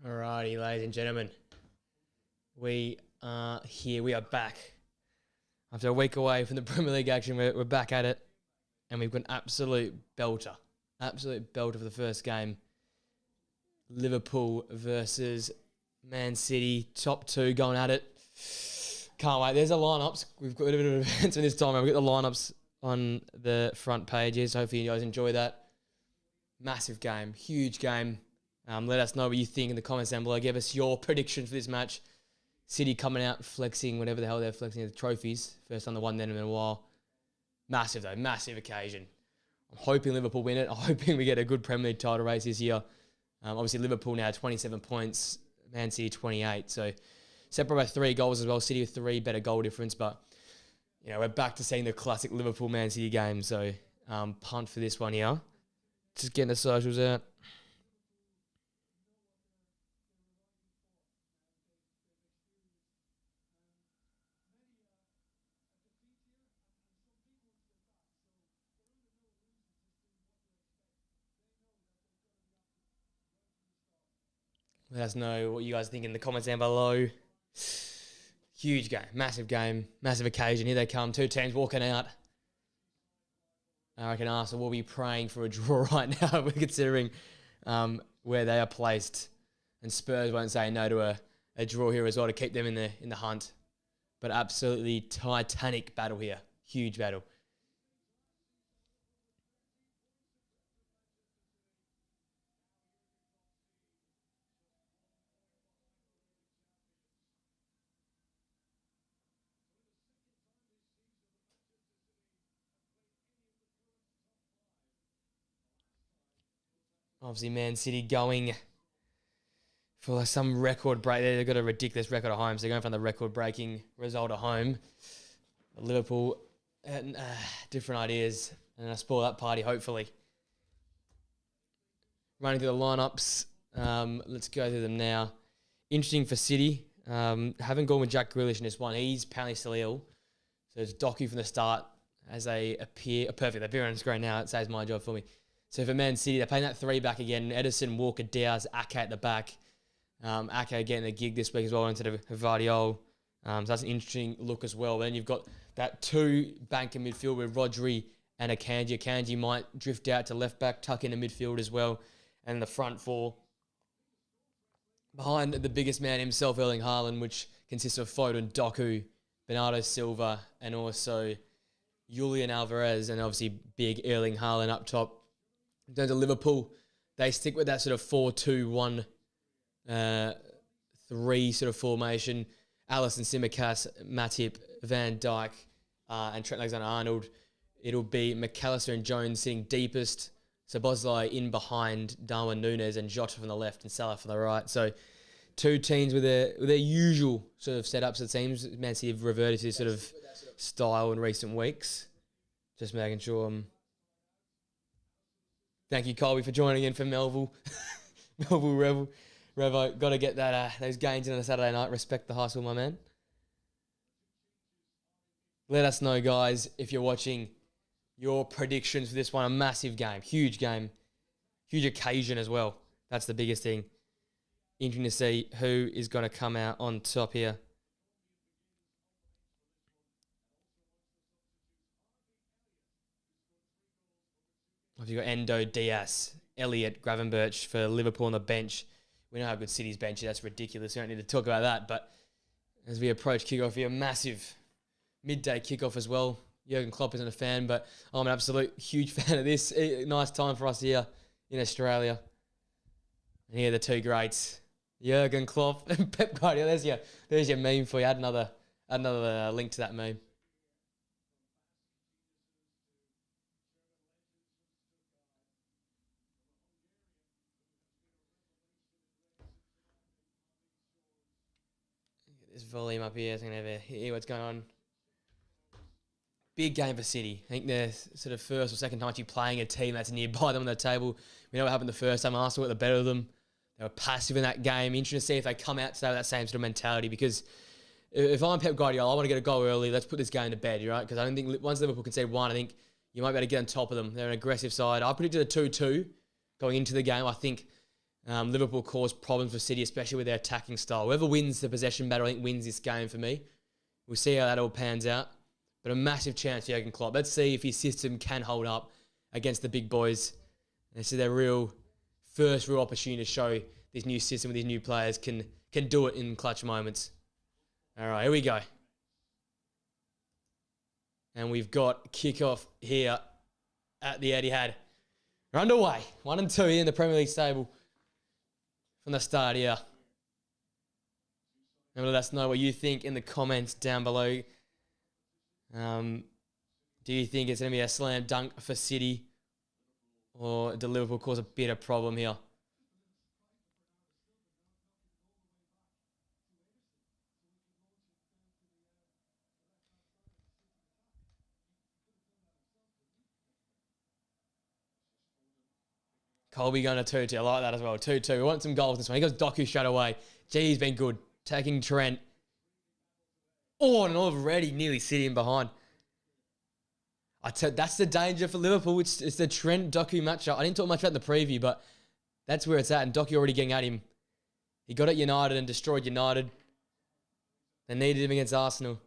Alrighty, ladies and gentlemen, we are here. We are back. After a week away from the Premier League action, we're back at it, and we've got an absolute belter for the first game. Liverpool versus Man City, top two going at it. Can't wait. There's the lineups. We've got a bit of events in this time. We've got the lineups on the front pages. Hopefully you guys enjoy that. Massive game, huge game. Let us know what you think in the comments down below. Give us your predictions for this match. City coming out flexing whatever the hell they're flexing, the trophies. First time they won them in a while. Massive though, massive occasion. I'm hoping Liverpool win it. I'm hoping we get a good Premier League title race this year. Obviously Liverpool now 27 points, Man City 28. So separate by 3 goals as well. City with 3, better goal difference. But you know, we're back to seeing the classic Liverpool Man City game. So punt for this one here. Just getting the socials out. Let us know what you guys think in the comments down below. Huge game, massive occasion. Here they come, 2 teams walking out. I reckon Arsenal will be praying for a draw right now. We're considering where they are placed, and Spurs won't say no to a draw here as well to keep them in the hunt. But absolutely titanic battle here, huge battle. Obviously, Man City going for some record break. They've got a ridiculous record at home, so they're going for the record-breaking result at home. Liverpool, different ideas, and I spoil that party, hopefully. Running through the lineups, let's go through them now. Interesting for City. Haven't gone with Jack Grealish in this one. He's apparently still ill, so it's Doku from the start as they appear. Perfect, they appear on the screen now. It saves my job for me. So for Man City, they're playing that 3 back again. Edison, Walker, Dowes, Ake at the back. Ake getting the gig this week as well instead of Vardiol. So that's an interesting look as well. Then you've got that 2 bank in midfield with Rodri and Akanji. Akanji might drift out to left back, tuck into midfield as well. And the front 4 behind the biggest man himself, Erling Haaland, which consists of Foden, Doku, Bernardo Silva, and also Julian Alvarez, and obviously big Erling Haaland up top. In terms of Liverpool, they stick with that sort of 4-2-1-3 sort of formation. Alisson, Tsimikas, Matip, Van Dijk, and Trent Alexander-Arnold. It'll be McAllister and Jones sitting deepest. Szoboszlai in behind Darwin Núñez and Jota from the left and Salah from the right. So 2 teams with their usual sort of setups, it seems. Man City have reverted to this sort of style in recent weeks. Just making sure Thank you, Colby, for joining in for Melville. Melville Revo. Got to get that those gains in on a Saturday night. Respect the hustle, my man. Let us know, guys, if you're watching, your predictions for this one. A massive game. Huge occasion as well. That's the biggest thing. Interesting to see who is going to come out on top here. You've got Endo, Diaz, Elliott, Gravenberch for Liverpool on the bench. We know how good City's bench is. That's ridiculous. We don't need to talk about that. But as we approach kickoff here, massive midday kickoff as well. Jurgen Klopp isn't a fan, but I'm an absolute huge fan of this. Nice time for us here in Australia. And here are the 2 greats, Jurgen Klopp and Pep Guardiola. There's your meme for you. Add another link to that meme. This volume up here, so I can hear what's going on. Big game for City. I think they're sort of first or second time actually playing a team that's nearby them on the table. We know what happened the first time. Arsenal got the better of them. They were passive in that game. Interesting to see if they come out today with that same sort of mentality, because if I'm Pep Guardiola, I want to get a goal early. Let's put this game to bed, right? Because I don't think once Liverpool concede 1, I think you might be able to get on top of them. They're an aggressive side. I predicted a 2-2 going into the game. I think Liverpool caused problems for City, especially with their attacking style. Whoever wins the possession battle, I think, wins this game for me. We'll see how that all pans out. But a massive chance for Jurgen Klopp. Let's see if his system can hold up against the big boys. This is their first real opportunity to show this new system with these new players can do it in clutch moments. All right, here we go. And we've got kickoff here at the Etihad. We're underway. 1 and 2 here in the Premier League stable from the start here. And let us know what you think in the comments down below. Do you think it's going to be a slam dunk for City? Or do Liverpool cause a bit of problem here? Colby going to 2-2. I like that as well. 2-2. We want some goals this one. He goes Doku straight away. Gee, he's been good. Taking Trent. Oh, and already nearly sitting behind. That's the danger for Liverpool. It's the Trent-Doku matchup. I didn't talk much about the preview, but that's where it's at. And Doku already getting at him. He got at United and destroyed United. They needed him against Arsenal.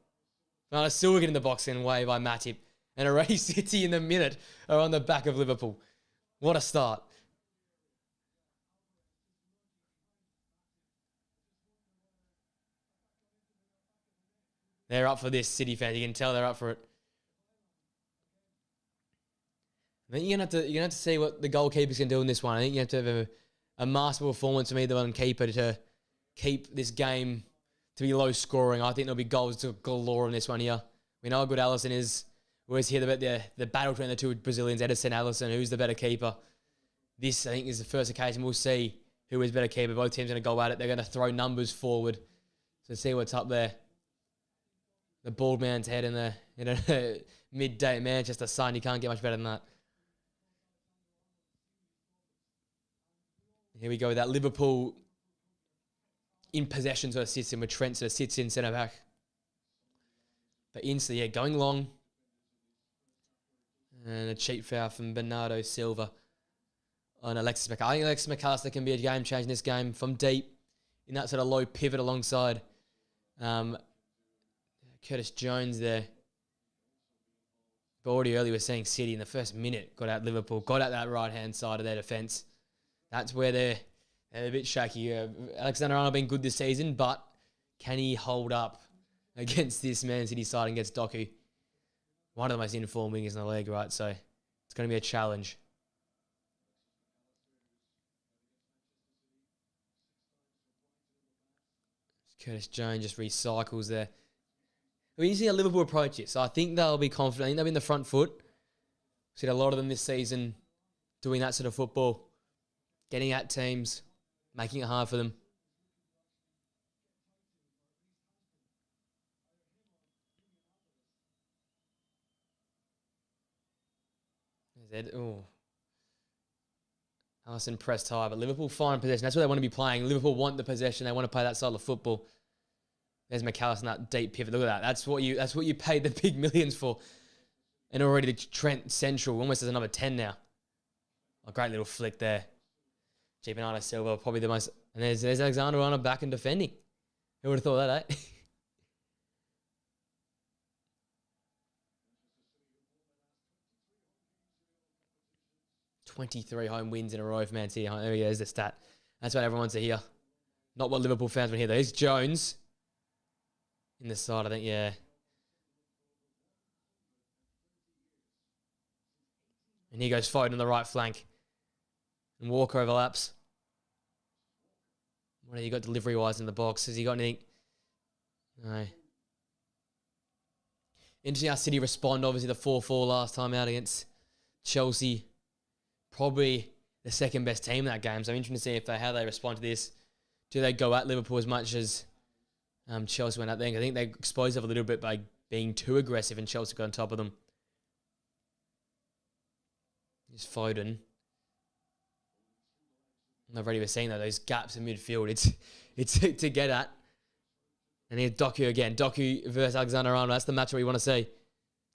Now still getting the boxing away by Matip. And already City in the minute are on the back of Liverpool. What a start. They're up for this, City fans. You can tell they're up for it. I think you're gonna have to see what the goalkeepers can do in this one. I think you have to have a masterful performance from either one keeper to keep this game to be low scoring. I think there'll be goals to galore in this one here. We know how good Alisson is. We always hear about the battle between the two Brazilians, Ederson and Alisson, who's the better keeper. This, I think, is the first occasion we'll see who is better keeper. Both teams are going to go at it. They're going to throw numbers forward. So see what's up there. The bald man's head in a midday Manchester sun. You can't get much better than that. Here we go with that Liverpool in possession sort of system with Trent sort of sits in centre back. But instantly, yeah, going long. And a cheap foul from Bernardo Silva on Alexis McAllister. I think Alexis McAllister can be a game changer in this game from deep in that sort of low pivot alongside Curtis Jones there. But already early we're seeing City in the first minute got out Liverpool, got out that right-hand side of their defence. That's where they're a bit shaky. Alexander-Arnold been good this season, but can he hold up against this Man City side and against Doku? One of the most informed wingers in the league, right? So it's going to be a challenge. Curtis Jones just recycles there. We need to see how Liverpool approach it. So I think they'll be confident. I think they'll be in the front foot. We've seen a lot of them this season doing that sort of football. Getting at teams. Making it hard for them. Alisson pressed high, but Liverpool find possession. That's what they want to be playing. Liverpool want the possession. They want to play that style of football. There's McAllister in that deep pivot. Look at that. That's what you paid the big millions for. And already the Trent Central almost as a number 10 now. A great little flick there. Bernardo Silva, probably the most. And there's Alexander-Arnold back and defending. Who would have thought that, eh? 23 home wins in a row for Man City. There he is, the stat. That's what everyone wants to hear. Not what Liverpool fans want to hear. There's Jones in the side, I think, yeah. And here goes Foden on the right flank. And Walker overlaps. What have you got delivery-wise in the box? Has he got anything? No. Interesting how City respond. Obviously, the 4-4 last time out against Chelsea. Probably the second best team in that game. So I'm interested to see how they respond to this. Do they go at Liverpool as much as Chelsea went out there? I think they exposed them a little bit by being too aggressive and Chelsea got on top of them. Here's Foden. I've already been seeing those gaps in midfield. It's to get at. And here's Doku again. Doku versus Alexander-Arnold. That's the matchup we want to see.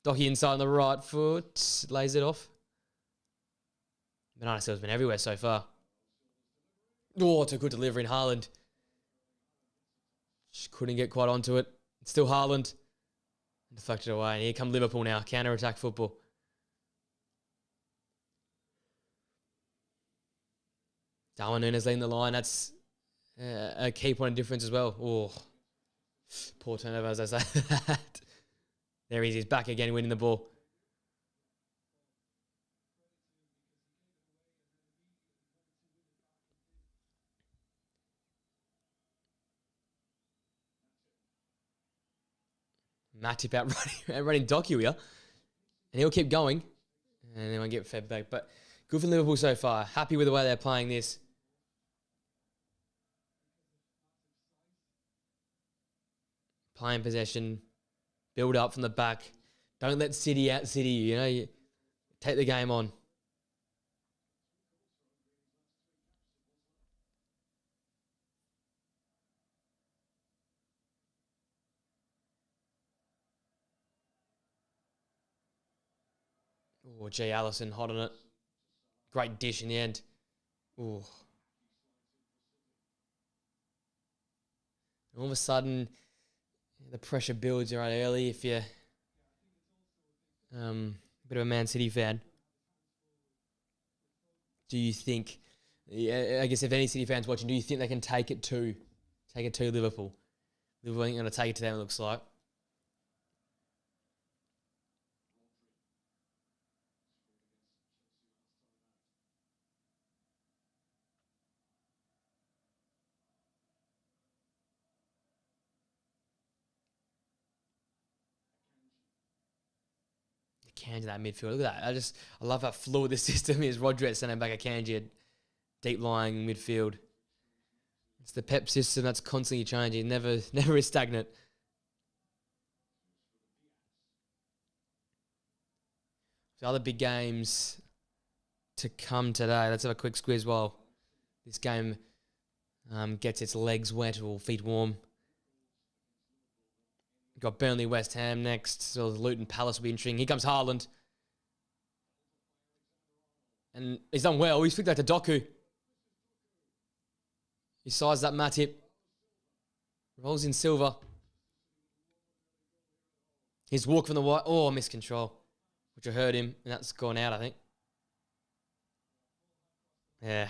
Doku inside on the right foot. Lays it off. Bernardo Silva's been everywhere so far. Oh, it's a good delivery in Haaland. Just couldn't get quite onto it. It's still Haaland. Deflected away. And here come Liverpool now. Counter-attack football. Darwin Núñez leading the line. That's a key point of difference as well. Oh, poor turnover as I say that. There he is. He's back again winning the ball. Matip outrunning Doku here. And he'll keep going. And then we'll get fed back. But good for Liverpool so far. Happy with the way they're playing this. Playing possession. Build up from the back. Don't let City out City you. You take the game on. Oh, Jay Allison hot on it. Great dish in the end. Oh. All of a sudden, the pressure builds right early if you're a bit of a Man City fan. Do you think, I guess if any City fans watching, do you think they can take it to Liverpool? Liverpool ain't going to take it to them, it looks like. Akanji that midfield. Look at that. I love how fluid the system is. Rodri sending back Akanji, deep lying midfield. It's the Pep system that's constantly changing. Never is stagnant. The other big games to come today. Let's have a quick squeeze while this game gets its legs wet or feet warm. Got Burnley, West Ham next. So Luton Palace will be interesting. Here comes Haaland. And he's done well. He's flicked that to Doku. He sized that Matip. Rolls in Silva. His walk from the white. Oh, missed control. Which I heard him. And that's gone out, I think. Yeah.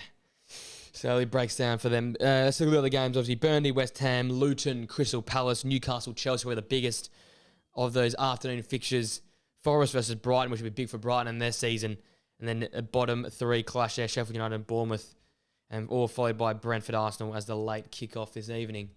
Slowly breaks down for them. Let's look at the other games. Obviously, Burnley, West Ham, Luton, Crystal Palace, Newcastle, Chelsea were the biggest of those afternoon fixtures. Forest versus Brighton, which would be big for Brighton in their season. And then a bottom three clash there, Sheffield United and Bournemouth. And all followed by Brentford Arsenal as the late kick-off this evening.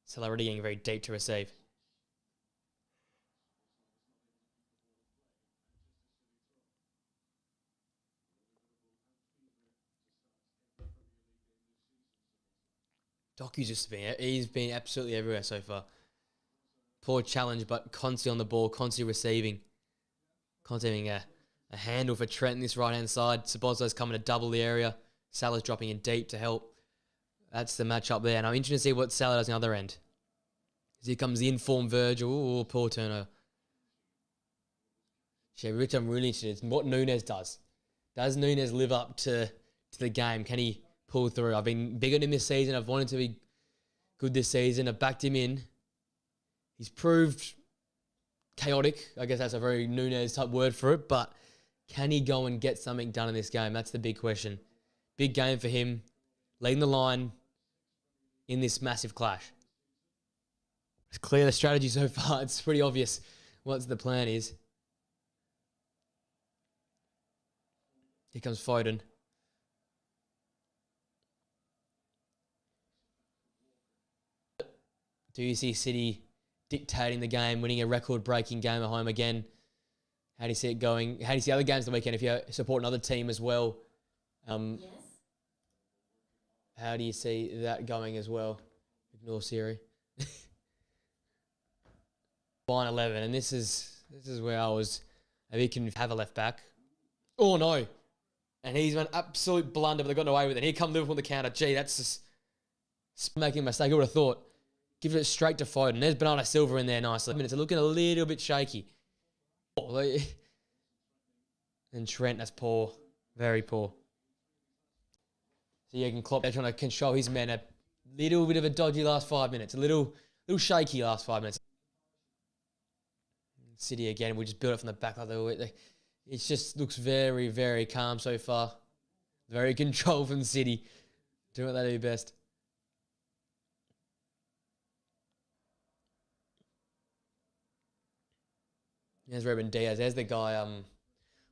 So they're already getting very deep to receive. Doku's he's been absolutely everywhere so far. Poor challenge, but constantly on the ball, constantly receiving. Constantly having a handle for Trent in this right-hand side. Sabozzo's coming to double the area. Salah's dropping in deep to help. That's the match up there. And I'm interested to see what Salah does on the other end. Here comes the informed Virgil. Oh, poor turner. Yeah, Rich, I'm really interested in what Núñez does. Does Núñez live up to the game? Can he pull through? I've been big on him this season. I've wanted to be good this season. I've backed him in. He's proved chaotic. I guess that's a very Núñez type word for it. But can he go and get something done in this game? That's the big question. Big game for him. Leading the line in this massive clash. It's clear the strategy so far. It's pretty obvious what the plan is. Here comes Foden. Do you see City dictating the game, winning a record-breaking game at home again? How do you see it going? How do you see other games the weekend if you support another team as well? Yes. How do you see that going as well? Ignore Siri. Line 11, and this is where I was. Maybe can have a left back. Oh no! And he's an absolute blunder, but they've gotten away with it. Here come Liverpool on the counter. Gee, that's just making a mistake. I would have thought Give it straight to Foden. There's Bernardo Silva in there nicely. It's looking a little bit shaky. And Trent, that's poor. Very poor. So Jurgen Klopp, they're trying to control his men. A little bit of a dodgy last 5 minutes. A little shaky last 5 minutes. City again, we just build it from the back like a little bit. It just looks very, very calm so far. Very controlled from City. Doing what they do best. There's Ruben Diaz. There's the guy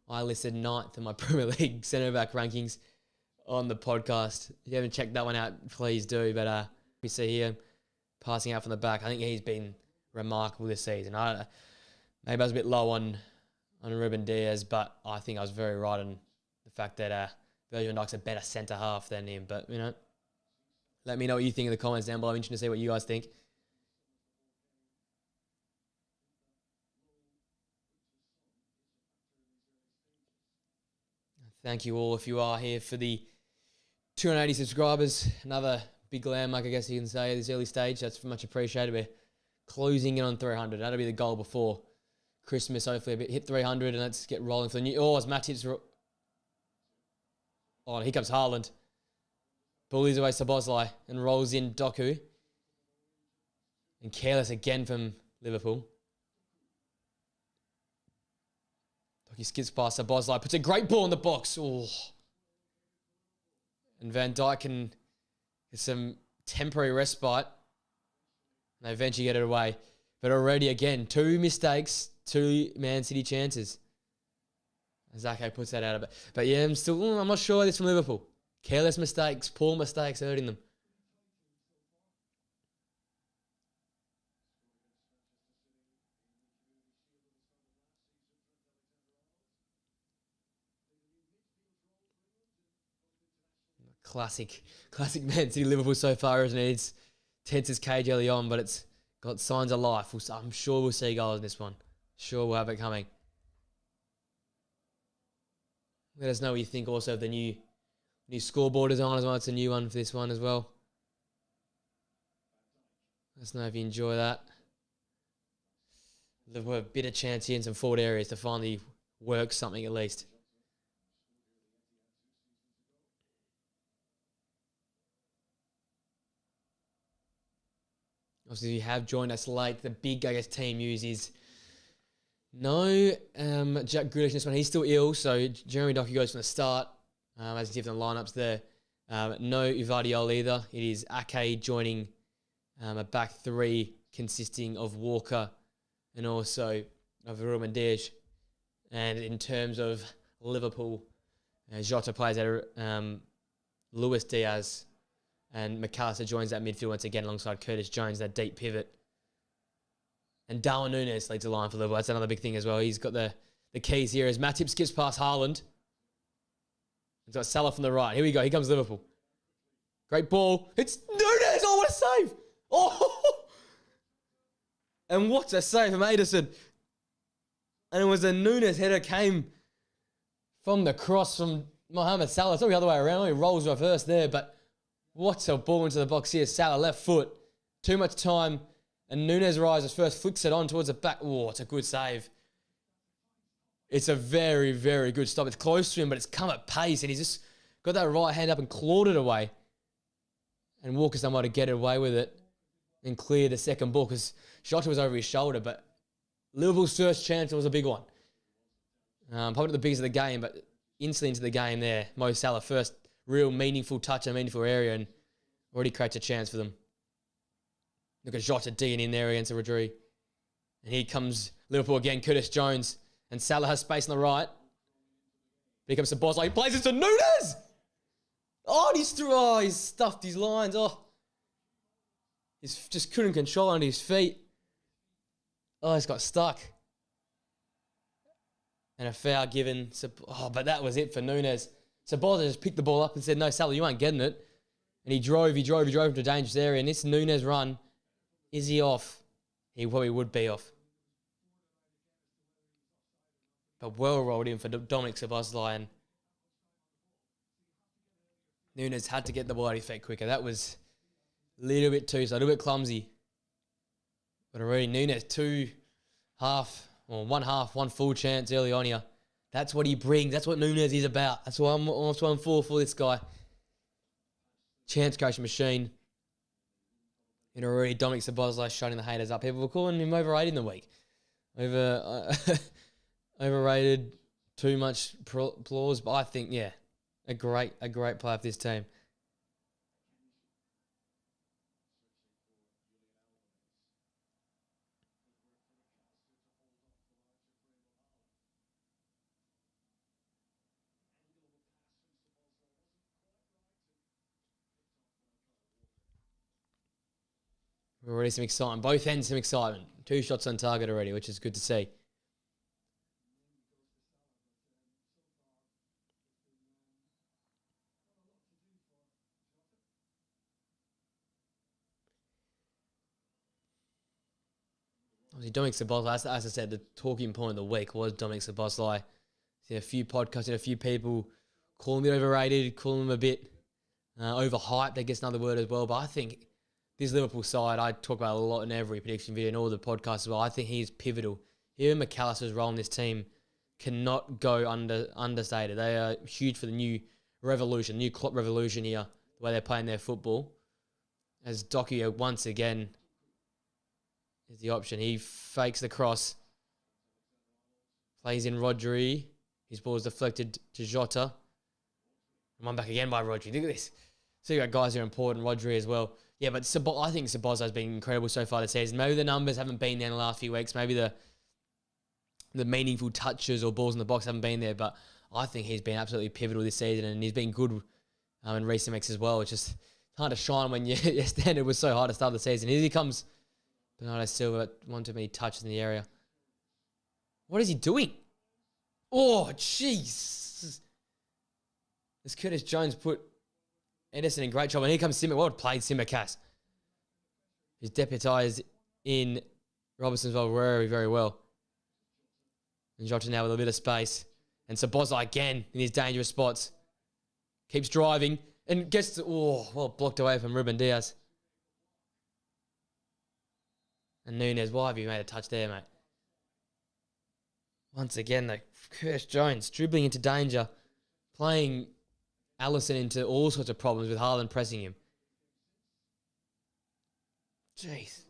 I listed 9th in my Premier League centre-back rankings on the podcast. If you haven't checked that one out, please do. But we see here passing out from the back. I think he's been remarkable this season. Maybe I was a bit low on Ruben Diaz, but I think I was very right on the fact that Virgil van Dijk's a better centre-half than him. But, let me know what you think in the comments down below. I'm interested to see what you guys think. Thank you all if you are here for the 280 subscribers. Another big landmark, I guess you can say, at this early stage. That's much appreciated. We're closing in on 300. That'll be the goal before Christmas. Hopefully, hit 300 and let's get rolling for the new. Oh, as Matip's. Oh, here comes Haaland. Bullies away Szoboszlai and rolls in Doku. And careless again from Liverpool. He skips past Szoboszlai, puts a great ball in the box. Oh. And Van Dijk can get some temporary respite. And they eventually get it away. But already, again, 2 mistakes, 2 Man City chances. Zako puts that out of it. But yeah, I'm not sure this from Liverpool. Careless mistakes, poor mistakes hurting them. Classic Man City Liverpool so far, isn't it? It's tense as cage early on, but it's got signs of life. I'm sure we'll see goals in this one. Sure we'll have it coming. Let us know what you think also of the new scoreboard design as well. It's a new one for this one as well. Let us know if you enjoy that. Liverpool have a bit of chance here in some forward areas to finally work something at least. Obviously, if you have joined us late, the big, team news is no Jack Grealish in this one. He's still ill, so Jeremy Doku goes from the start, as you see from the lineups there. No Ivadiol either. It is Ake joining a back 3 consisting of Walker and also of Ruben Diaz. And in terms of Liverpool, Jota plays at Luis Diaz. And McAllister joins that midfield once again alongside Curtis Jones, that deep pivot. And Darwin Núñez leads the line for Liverpool. That's another big thing as well. He's got the keys here as Matip skips past Haaland. He's got Salah from the right. Here we go. Here comes Liverpool. Great ball. It's Núñez. Oh, what a save. Oh! And what a save from Ederson. And it was a Núñez header came from the cross from Mohamed Salah. It's not the other way around. He rolls reverse there, but what a ball into the box here. Salah, left foot. Too much time. And Núñez rises first, flicks it on towards the back. Oh, it's a good save. It's a very, very good stop. It's close to him, but it's come at pace. And he's just got that right hand up and clawed it away. And Walker's done well to get away with it and clear the second ball because Jota was over his shoulder. But Liverpool's first chance was a big one. Probably not the biggest of the game, but instantly into the game there. Mo Salah first real meaningful touch in a meaningful area and already creates a chance for them. Look at Jota digging in there against Rodri. And here comes Liverpool again, Curtis Jones. And Salah has space on the right. Here comes Szoboszlai. He plays it to Núñez! Oh, he's stuffed his lines. Oh, he just couldn't control it under his feet. Oh, he's got stuck. And a foul given. Oh, but that was it for Núñez. Szoboszlai just picked the ball up and said, no, Salah, you aren't getting it. And he drove into a dangerous area. And this Núñez run, is he off? He probably would be off. But well rolled in for Dominic Szoboszlai. And Núñez had to get the ball out of his feet quicker. That was a little bit too slow, a little bit clumsy. But already Nunes, one half, one full chance early on here. That's what he brings. That's what Nunes is about. That's what I'm for this guy. Chance creation machine. And already Dominic Szoboszlai shutting the haters up. People were calling him overrated in the week. Overrated, too much applause. But I think, yeah, a great player for this team. Already some excitement. Both ends some excitement. 2 shots on target already, which is good to see. Obviously, Dominic Szoboszlai, as I said, the talking point of the week was Dominic Szoboszlai. Seen a few podcasts and a few people calling him overrated, calling him a bit overhyped, I guess another word as well. But I think this Liverpool side, I talk about a lot in every prediction video and all the podcasts as well. I think he's pivotal. Even McAllister's role in this team cannot go understated. They are huge for the new revolution, new Klopp revolution here, the way they're playing their football. As Doku once again is the option. He fakes the cross, plays in Rodri. His ball is deflected to Jota. And one back again by Rodri. Look at this. So you got guys who are important, Rodri as well. Yeah, but I think Szoboszlai has been incredible so far this season. Maybe the numbers haven't been there in the last few weeks. Maybe the meaningful touches or balls in the box haven't been there. But I think he's been absolutely pivotal this season, and he's been good in recent weeks as well. It's just hard to shine when your standard was so high to start the season. Here he comes. Bernardo Silva, one too many touches in the area. What is he doing? Oh, jeez. This Curtis Jones put Edison in great trouble. And here comes Simmer. Well played, Simmer-Cass. He's deputised in Robertson's very, very well. And Jota now with a bit of space. And Szoboszlai again in his dangerous spots. Keeps driving and gets to, blocked away from Ruben Diaz. And Nunes, why have you made a touch there, mate? Once again, though, Curtis Jones dribbling into danger, playing Alisson into all sorts of problems with Haaland pressing him. Jeez.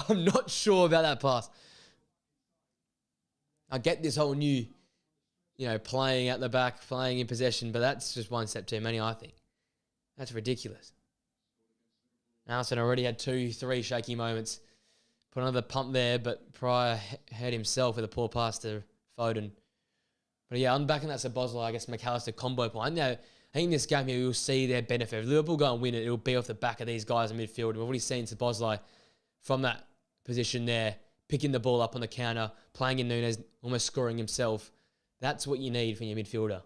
I'm not sure about that pass. I get this whole new, playing at the back, playing in possession, but that's just one step too many, I think. That's ridiculous. Alisson already had 2-3 shaky moments. Put another pump there, but Pryor hurt himself with a poor pass to Foden. But yeah, I'm backing that Szoboszlai, I guess, McAllister combo point. Now, I think in this game here, you'll see their benefit. If Liverpool go and win it, it'll be off the back of these guys in midfield. We've already seen Szoboszlai from that position there, picking the ball up on the counter, playing in Nunes, almost scoring himself. That's what you need from your midfielder.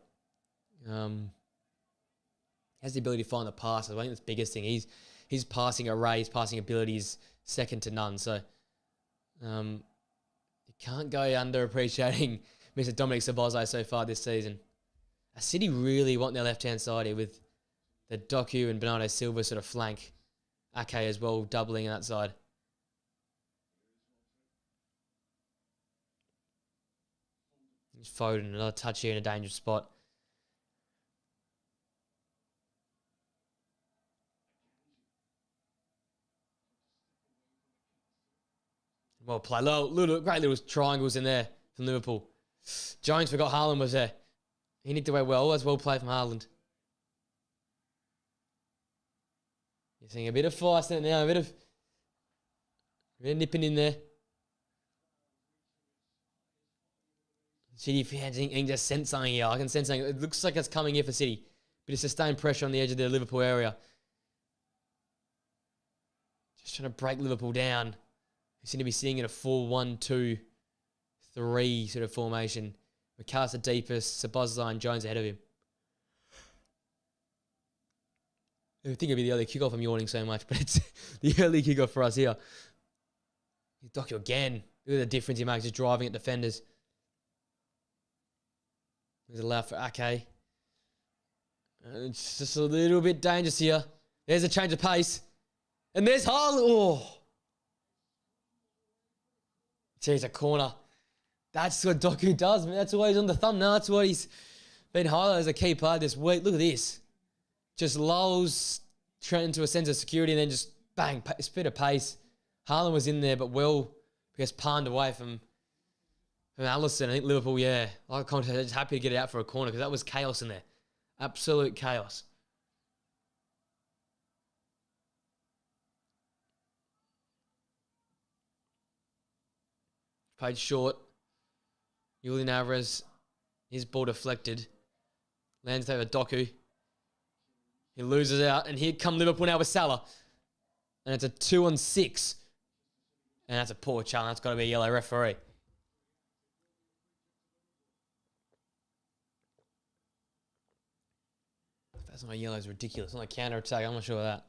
Has the ability to find the passes. I think that's the biggest thing. His passing array, his passing ability is second to none. So you can't go underappreciating Mr. Dominic Szoboszlai so far this season. City really want their left-hand side here with the Doku and Bernardo Silva sort of flank. Ake as well, doubling on that side. Just Foden, another touch here in a dangerous spot. Well played. Great little triangles in there from Liverpool. Jones forgot Haaland was there. He nicked away well. That's well played from Haaland. You're seeing a bit of feist in it now. A bit of nipping in there. City fans, I can just sense something here. I can sense something. It looks like it's coming here for City. Bit of sustained pressure on the edge of the Liverpool area. Just trying to break Liverpool down. We seem to be sitting in a 4-1-2-3 sort of formation. McAllister deepest, Szoboszlai and Jones ahead of him. I think it'd be the early kickoff. I'm yawning so much, but it's the early kickoff for us here. Doku again. Look at the difference he makes just driving at defenders. There's a left for Ake. It's just a little bit dangerous here. There's a change of pace. And there's Haaland. Oh. Geez, a corner. That's what Doku does, man. That's why he's on the thumbnail. That's what he's been highlighted as a key player this week. Look at this. Just lulls Trent into a sense of security and then just bang, speed of pace. Haaland was in there, but well, because palmed away from Alisson. I think Liverpool, like Conte, just happy to get it out for a corner because that was chaos in there. Absolute chaos. Played short. Julian Alvarez, his ball deflected. Lands over Doku. He loses out, and here come Liverpool now with Salah. And it's a 2-on-6. And that's a poor challenge. That's got to be a yellow referee. If that's not a yellow, it's ridiculous. It's not a counter-attack. I'm not sure of that.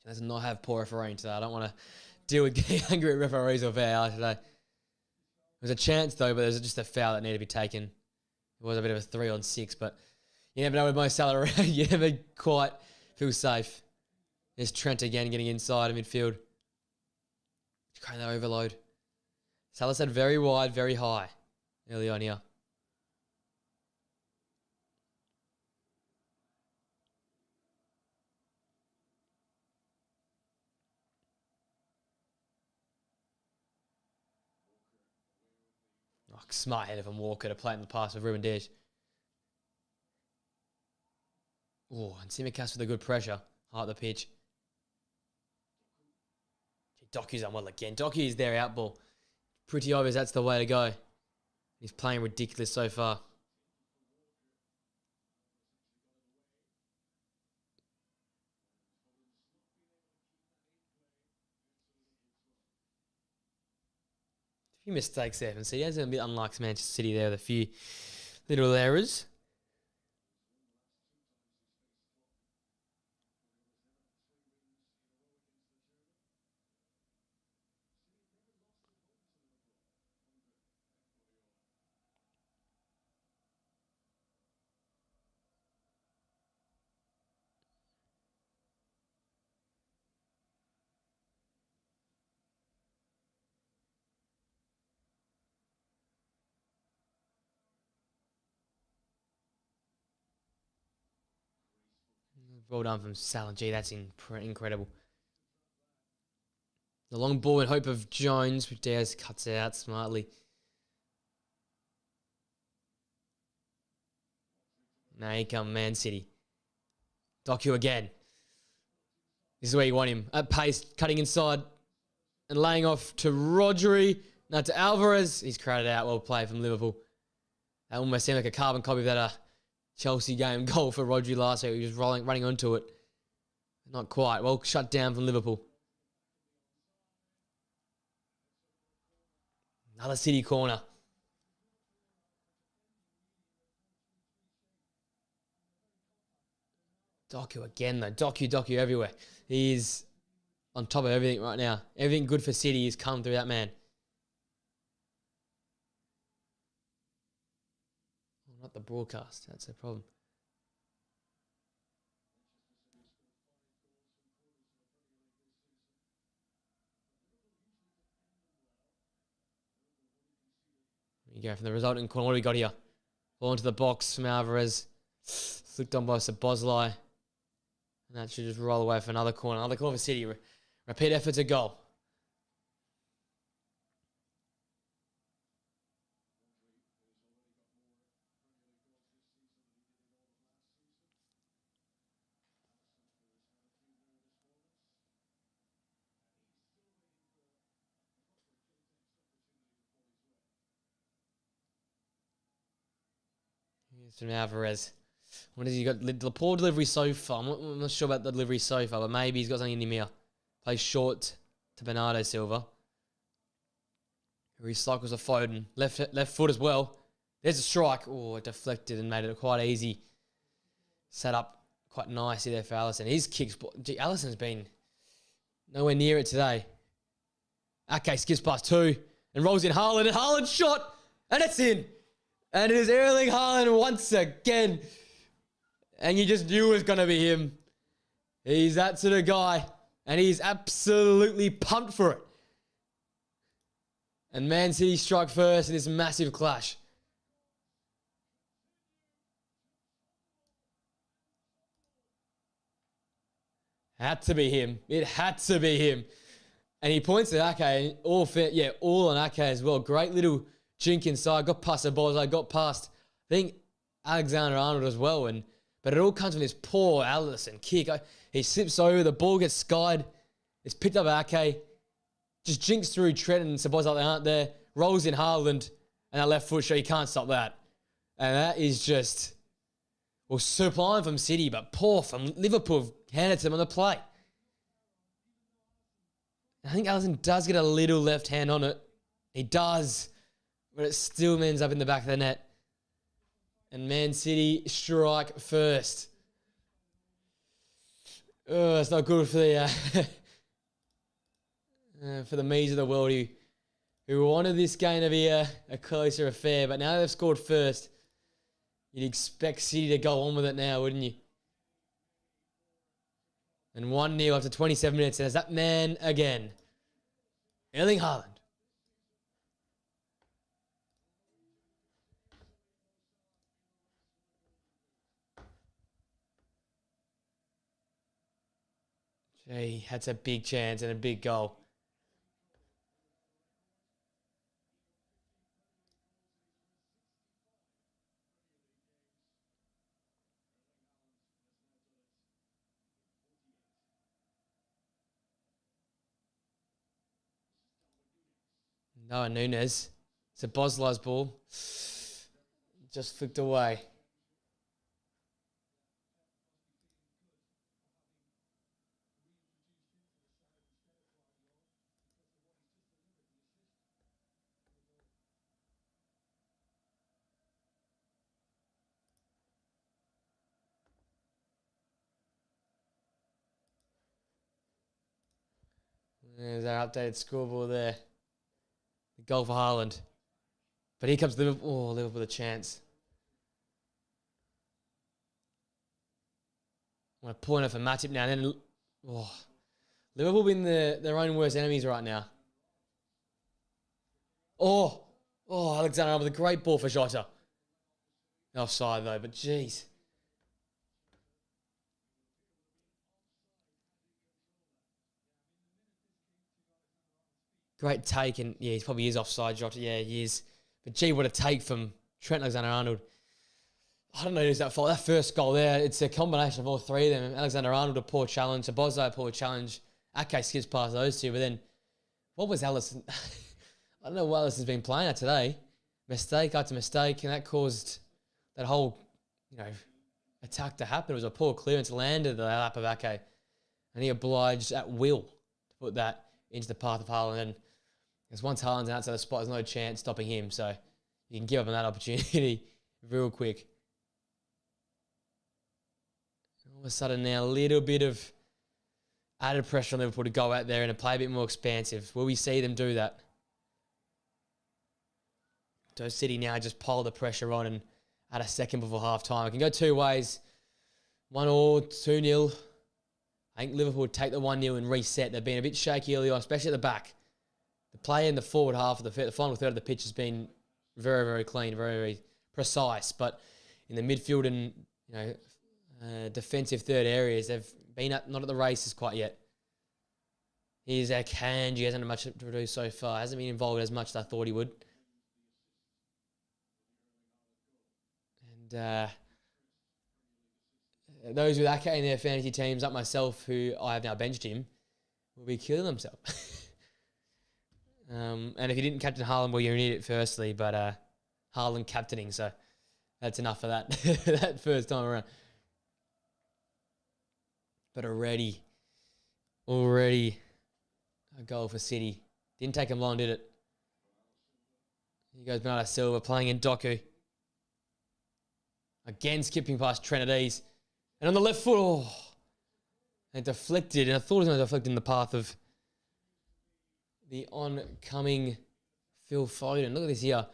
She does not have poor refereeing today. I don't want to deal with getting angry at referees or VAR today. There was a chance, though, but there's just a foul that needed to be taken. It was a bit of a 3-on-6, but you never know with Mo Salah around. You never quite feel safe. There's Trent again getting inside of midfield. Create that overload. Salah said very wide, very high early on here. Oh, smart header from Walker to play in the pass with Ruben Dias. Oh, and Tsimikas with a good pressure. High up the pitch. Doku's done well again. Doku is their out ball. Pretty obvious that's the way to go. He's playing ridiculous so far. A few mistakes there from City. That's a bit unlike Manchester City there with a few little errors. Well done from Salah. Gee, that's incredible. The long ball in hope of Jones, but Diaz cuts it out smartly. Now here come Man City. Doku again. This is where you want him. At pace, cutting inside and laying off to Rodri. Now to Alvarez. He's crowded out. Well played from Liverpool. That almost seemed like a carbon copy of that Chelsea game goal for Rodri last week. He was running onto it. Not quite. Well shut down from Liverpool. Another City corner. Doku again, though. Doku everywhere. He's on top of everything right now. Everything good for City has come through that man. Not the broadcast. That's the problem. You go from the resulting corner. What do we got here? Ball into the box from Alvarez. Flicked on by Szoboszlai. And that should just roll away for another corner. Another corner for City. Repeat effort to goal. Here's from Alvarez. What has he got? The poor delivery so far. I'm not sure about the delivery so far, but maybe he's got something in him here. Plays short to Bernardo Silva. Who recycles a Foden. Left foot as well. There's a strike. Oh, it deflected and made it quite easy. Set up quite nicely there for Alisson. His kicks. Gee, Alisson's been nowhere near it today. Ake skips past two and rolls in Haaland. And Haaland shot. And it's in. And it is Erling Haaland once again. And you just knew it was going to be him. He's that sort of guy. And he's absolutely pumped for it. And Man City strike first in this massive clash. Had to be him. It had to be him. And he points at Ake. All on Ake as well. Great little jink inside. Got past the balls. I got past, I think, Alexander-Arnold as well. But it all comes from this poor Allison kick. He slips over. The ball gets skied. It's picked up by Ake. Just jinks through Trent and Sabozza like they aren't there. Rolls in Haaland. And that left foot shot. You can't stop that. And that is just... Well, sublime from City, but poor from Liverpool. Handed to them on the play. I think Alisson does get a little left hand on it. He does. But it still ends up in the back of the net. And Man City strike first. Oh, it's not good for the for the me's of the world who wanted this game to be a closer affair. But now they've scored first, you'd expect City to go on with it now, wouldn't you? And 1-0 after 27 minutes. And there's that man again. Erling Haaland. Gee, that's a big chance and a big goal. Noah Nunes. It's a Boslar's ball. Just flicked away. There's our updated scoreboard there. The goal for Haaland. But here comes Liverpool. Oh, Liverpool with a chance. I'm going to point it for Matip now. And then, Liverpool being their own worst enemies right now. Alexander with a great ball for Jota. Offside though, but jeez. Great take, and yeah, he probably is offside, Jota. Yeah, he is. But gee, what a take from Trent Alexander-Arnold. I don't know who's that for. That first goal there, it's a combination of all three of them. Alexander-Arnold, a poor challenge. Sabozza, a poor challenge. Ake skips past those two. But then, what was Alisson? I don't know what Alisson's been playing at today. Mistake after mistake, and that caused that whole, attack to happen. It was a poor clearance, landed the lap of Ake. And he obliged at will to put that into the path of Haaland. And because once Haaland's outside the spot, there's no chance stopping him. So you can give up on that opportunity real quick. All of a sudden now, a little bit of added pressure on Liverpool to go out there and to play a bit more expansive. Will we see them do that? Does City now just pile the pressure on and add a second before half-time? It can go two ways. 1-2, 2-0. I think Liverpool would take the 1-0 and reset. They've been a bit shaky early on, especially at the back. The play in the forward half of the final third of the pitch has been very, very clean, very, very precise. But in the midfield and defensive third areas, they've been not at the races quite yet. Here's Akanji. He hasn't had much to do so far. Hasn't been involved as much as I thought he would. And those with Ake in their fantasy teams, like myself, who I have now benched him, will be killing themselves. And if you didn't captain Haaland, well, you're an idiot firstly, but Haaland captaining, so that's enough for that that first time around. But already a goal for City. Didn't take him long, did it? Here goes Bernardo Silva playing in Doku. Again, skipping past Trent at ease. And on the left foot, and deflected. And I thought it was going to deflect in the path of the oncoming Phil Foden. Look at this here.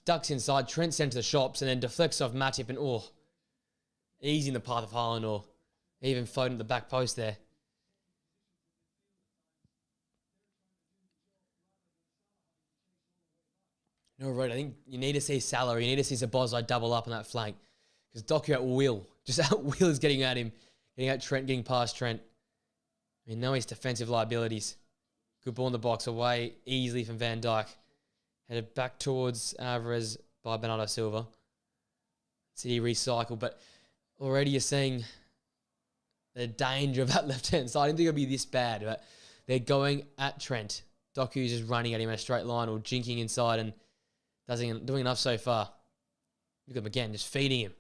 Ducks inside. Trent sent to the shops and then deflects off Matip and easy in the path of Haaland or even Foden at the back post there. No, right. I think you need to see Salah. You need to see Szoboszlai double up on that flank. Because Doku at will. Just at will is getting at him. Getting at Trent, getting past Trent. I mean, no his defensive liabilities. Good ball in the box, away easily from Van Dijk. Headed back towards Alvarez by Bernardo Silva. City recycle, but already you're seeing the danger of that left-hand side. I didn't think it would be this bad, but they're going at Trent. Doku's just running at him in a straight line or jinking inside and doing enough so far. Look at him again, just feeding him.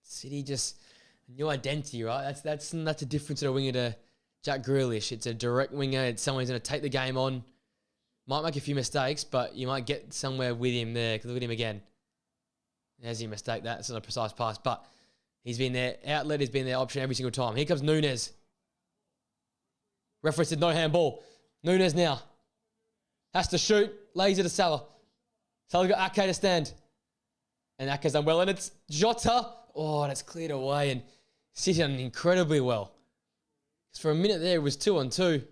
City just new identity, right? That's a difference at a winger to Jack Grealish. It's a direct winger. It's someone who's going to take the game on. Might make a few mistakes, but you might get somewhere with him there. Look at him again. There's your mistake. That's not a precise pass, but he's been there. Outlet has been their option every single time. Here comes Nunes. Referee said no handball. Nunes now has to shoot. Lays it to Salah. Salah got Ake to stand. And Ake's done well. And it's Jota. Oh, and it's cleared away. And City done incredibly well. Because for a minute there, it was 2-on-2.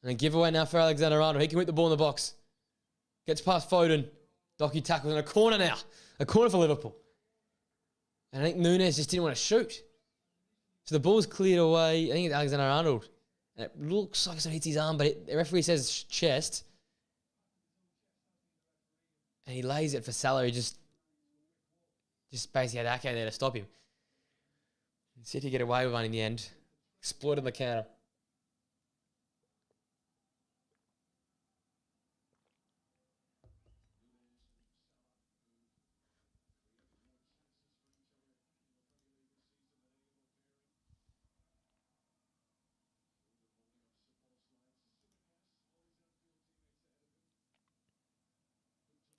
And a giveaway now for Alexander-Arnold. He can whip the ball in the box. Gets past Foden. Doku tackles in a corner now. A corner for Liverpool. And I think Nunes just didn't want to shoot. So the ball's cleared away. I think it's Alexander-Arnold. And it looks like it hits his arm, but the referee says chest. And he lays it for Salah. He just basically had Ake there to stop him. And City get away with one in the end. Exploited the counter.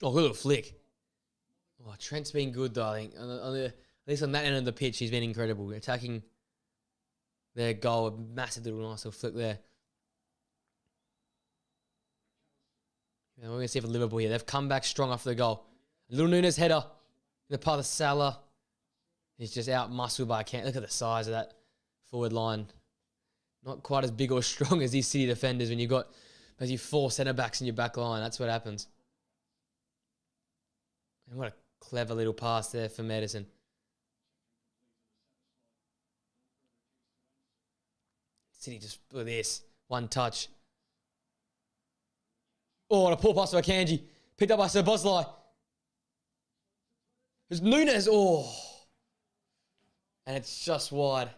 Oh, good little flick. Oh, Trent's been good, though, I think. At least on that end of the pitch, he's been incredible. Attacking their goal, a massive little nice little flick there. And we're going to see for Liverpool here. They've come back strong after the goal. A little Nunes header in the path of Salah. He's just out-muscled by Ake. Look at the size of that forward line. Not quite as big or strong as these City defenders when you've got basically 4 centre-backs in your back line. That's what happens. And what a clever little pass there for Madison. City just look at this. One touch. Oh, and a poor pass to Akanji. Picked up by Szoboszlai. There's Nunes. Oh. And it's just wide.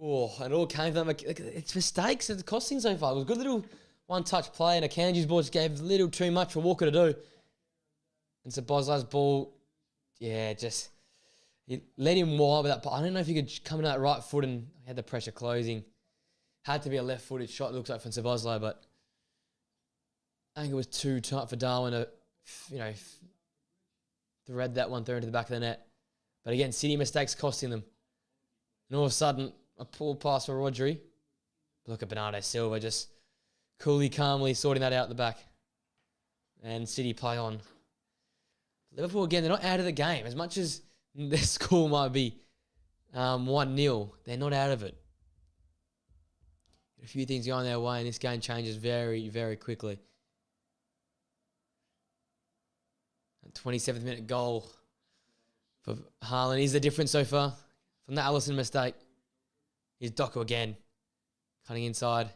Oh, and it all came from them. It's mistakes. It's costing so far. It was a good little one-touch play, and Akanji's ball just gave a little too much for Walker to do. And Szoboszlai's ball, yeah, just he let him wide with that. I don't know if he could come in that right foot and had the pressure closing. Had to be a left-footed shot, it looks like, from Szoboszlai, but I think it was too tight for Darwin to, thread that one through into the back of the net. But again, City mistakes costing them. And all of a sudden, a poor pass for Rodri. Look at Bernardo Silva just coolly, calmly sorting that out at the back. And City play on. Liverpool, again, they're not out of the game. As much as their score might be 1-0, they're not out of it. A few things going their way, and this game changes very, very quickly. A 27th minute goal for Haaland is the difference so far from the Alisson mistake. Here's Doku again, cutting inside.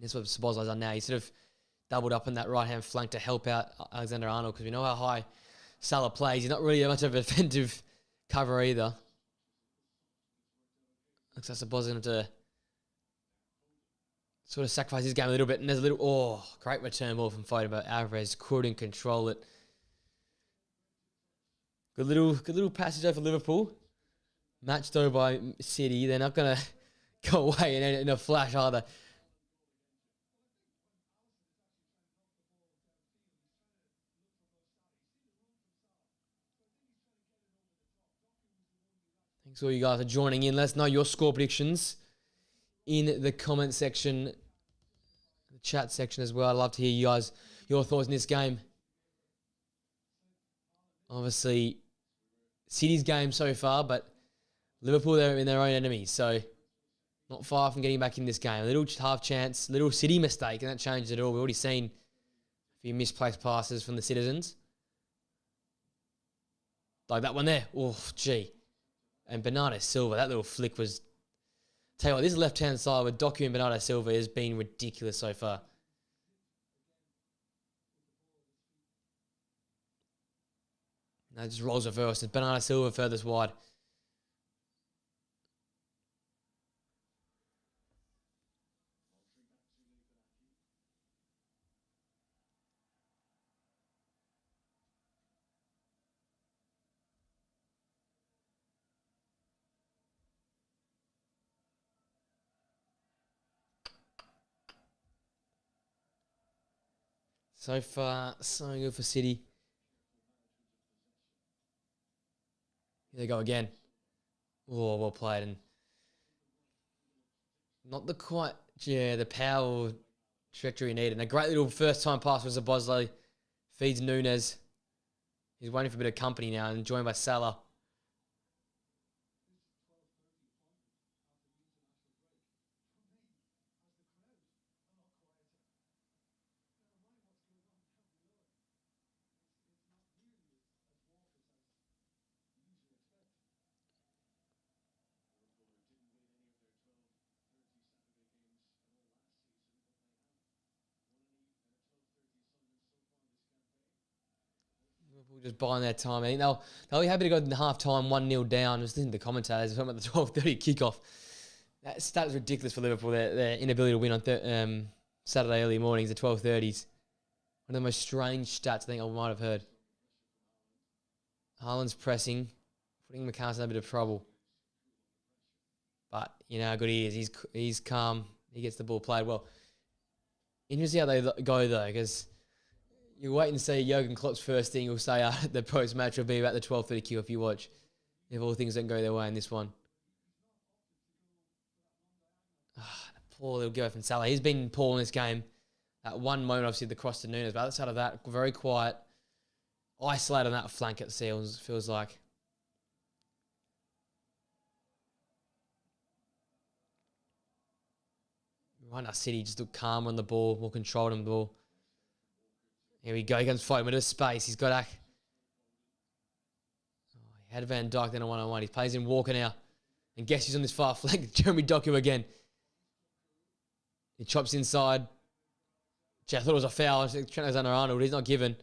That's what Szoboszlai's done now. He sort of doubled up on that right-hand flank to help out Alexander-Arnold because we know how high Salah plays. He's not really much of a defensive cover either. Looks like Szoboszlai's going to sort of sacrifice his game a little bit. And there's a little, great return ball from Foden, but Alvarez couldn't control it. Good little passage over Liverpool. Matched though by City. They're not going to go away in a flash either. Thanks all you guys for joining in. Let us know your score predictions in the comment section, the chat section as well. I'd love to hear Your thoughts in this game? Obviously, City's game so far, but Liverpool, they're in their own enemies, so not far from getting back in this game. A little half chance, little City mistake, and that changes it all. We've already seen a few misplaced passes from the citizens. Like that one there. Oh, gee. And Bernardo Silva, that little flick was... Tell you what, this left-hand side with Doku and Bernardo Silva has been ridiculous so far. Now it just rolls reverse. It's Bernardo Silva furthest wide. So far, so good for City. Here they go again. Oh, well played. And not the quite, the power trajectory needed. And a great little first-time pass was Bosley. Feeds Nunes. He's waiting for a bit of company now and joined by Salah. Liverpool just buying their time. I think they'll be happy to go in half-time 1-0 down. Just listening to the commentators talking about the 12:30 kickoff. That stat is ridiculous for Liverpool. Their inability to win on Saturday early mornings, the 12:30s. One of the most strange stats I think I might have heard. Haaland's pressing, putting McAllister in a bit of trouble. But you know how good he is. He's calm. He gets the ball played well. Interesting how they go though, because you wait and see Jurgen Klopp's first thing he'll say at the post-match will be about the 12:30 kick if you watch. If all things don't go their way in this one. Poor little go from Salah. He's been poor in this game. That one moment, obviously, the cross to Nunes. But outside of that, very quiet. Isolated on that flank, it feels like. Right now, City just look calmer on the ball, more controlled on the ball. Here we go. He comes fighting with a space. He's got he had Van Dijk then a one-on-one. He plays in Walker now. And guess who's on this far flank? Jeremy Doku again. He chops inside. Gee, I thought it was a foul. Trent Alexander-Arnold. He's not given.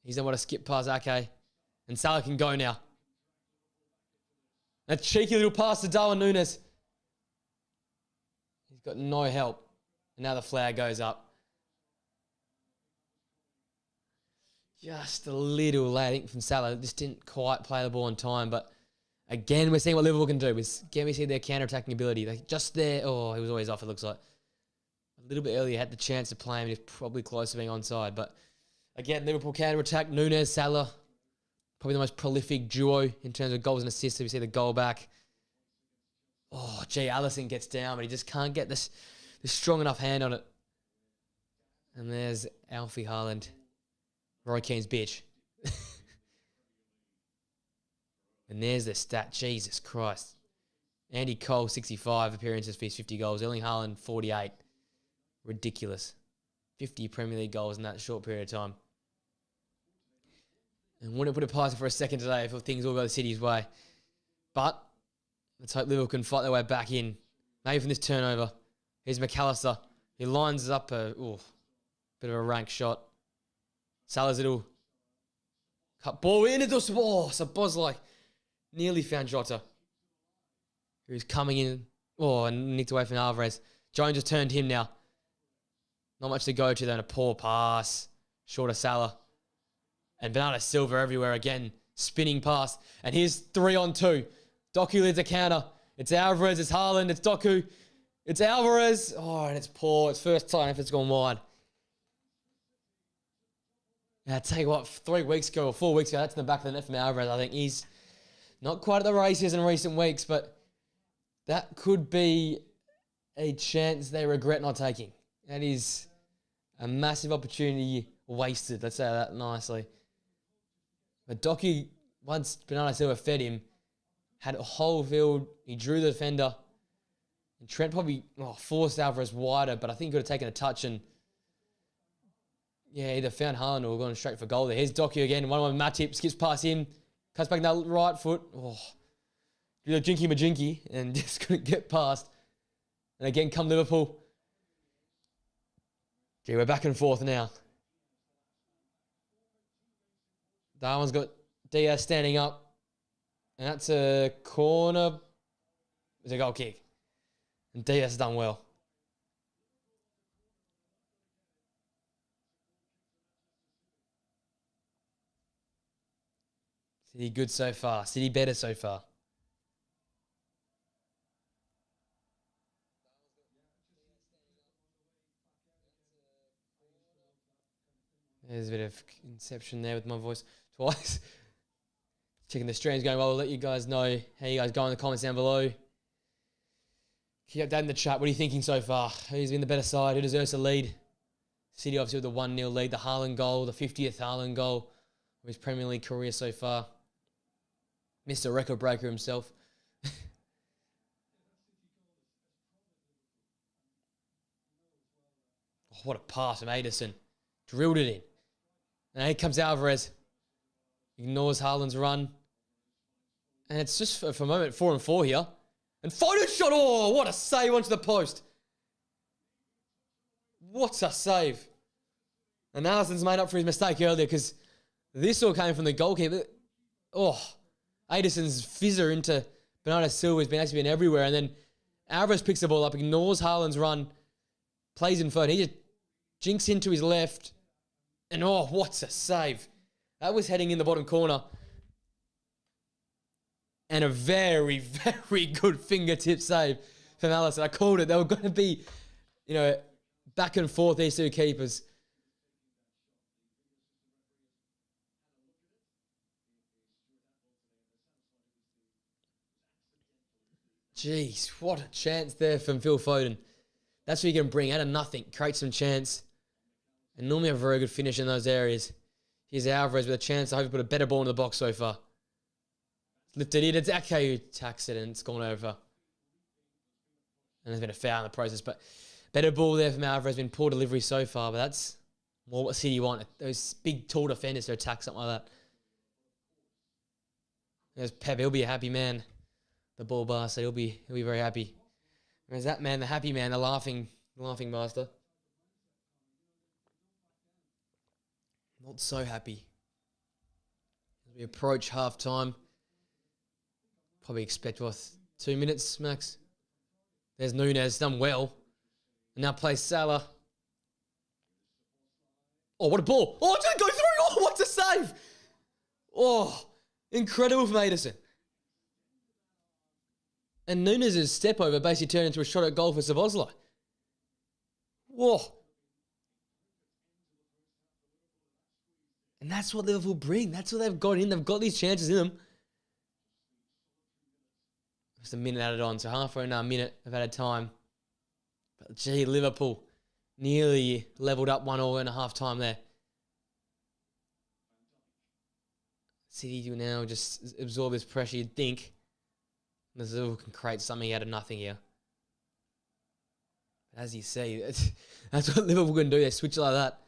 He's then what a skip past Ake. And Salah can go now. A cheeky little pass to Darwin Núñez. He's got no help. And now the flag goes up. Just a little late, I think, from Salah. Just didn't quite play the ball on time. But again, we're seeing what Liverpool can do. Again, we see their counter-attacking ability. Like just there. Oh, he was always off, it looks like. A little bit earlier, had the chance to play him. He's probably close to being onside. But again, Liverpool counter-attack. Núñez, Salah. Probably the most prolific duo in terms of goals and assists. So we see the goal back. Oh, gee, Alisson gets down, but he just can't get this strong enough hand on it. And there's Alfie Haaland. Roy Keane's bitch. And there's the stat. Jesus Christ. Andy Cole, 65 appearances for his 50 goals. Erling Haaland, 48. Ridiculous. 50 Premier League goals in that short period of time. And wouldn't put it past it for a second today if things all go the City's way. But let's hope Liverpool can fight their way back in. Maybe from this turnover. Here's McAllister. He lines up bit of a rank shot. Salah's little cut ball in. So Bosley nearly found Jota, who's coming in. And nicked away from Alvarez. Jones just turned him now. Not much to go to then. A poor pass. Short of Salah. And Bernardo Silva everywhere again. Spinning pass. And here's 3-on-2. Doku leads a counter. It's Alvarez. It's Haaland. It's Doku. It's Alvarez. And it's poor. It's first time if it's gone wide. Now, I tell you what, 3 weeks ago or 4 weeks ago, that's in the back of the net from Alvarez. I think he's not quite at the races in recent weeks, but that could be a chance they regret not taking. That is A massive opportunity wasted. Let's say that nicely. But Docky, once Bernardo Silva fed him, had a whole field. He drew the defender. And Trent probably forced Alvarez wider, but I think he could have taken a touch and either found Haaland or gone straight for goal there. Here's Docky again. One on Matip, skips past him, cuts back that right foot. Jinky majinky, and just couldn't get past. And again, come Liverpool. Gee, we're back and forth now. Darwin's got Diaz standing up. And that's a corner. It's a goal kick. And Diaz has done well. City good so far. City better so far. There's a bit of inception there with my voice twice. Checking the streams going well. We'll let you guys know how you guys go in the comments down below. Keep updating the chat. What are you thinking so far? Who's been the better side? Who deserves the lead? City obviously with the 1-0 lead. The Haaland goal, the 50th Haaland goal of his Premier League career so far. Mr. Record Breaker himself. What a pass from Ederson. Drilled it in. And here comes Alvarez. Ignores Haaland's run. And it's just for a moment 4-4 here. And Foden shot. Oh, what a save onto the post. What a save. And Alisson's made up for his mistake earlier because this all came from the goalkeeper. Ederson's fizzer into Bernardo Silva has actually been everywhere. And then Alvarez picks the ball up, ignores Haaland's run, plays in front. He just jinks into his left. And what a save. That was heading in the bottom corner. And a very, very good fingertip save from Alisson. I called it. They were going to be, back and forth, these two keepers. Jeez, what a chance there from Phil Foden. That's what you can bring out of nothing. Create some chance. And normally have a very good finish in those areas. Here's Alvarez with a chance to hopefully put a better ball in the box so far. Lifted it. It's Ake who tacks it and it's gone over. And there's been a foul in the process. But better ball there from Alvarez. Been poor delivery so far. But that's more what City want. Those big, tall defenders to attack something like that. There's Pep. He'll be a happy man. The ball bastard. He'll be very happy. There's that man, the happy man, the laughing master. Not so happy. As we approach half time. Probably expect 2 minutes max. There's Nunez, done well. And now plays Salah. Oh, what a ball. Oh, it didn't go through. Oh, what a save. Oh, incredible from Ederson. And Nunez's step over basically turned into a shot at goal for Szoboszlai. Whoa. And that's what Liverpool bring. That's what they've got in. They've got these chances in them. Just a minute added on. So halfway now, a minute of added time. But gee, Liverpool nearly leveled up 1-1 in a half time there. City do now just absorb this pressure, you'd think. Liverpool can create something out of nothing here. But as you see, that's what Liverpool can do. They switch like that.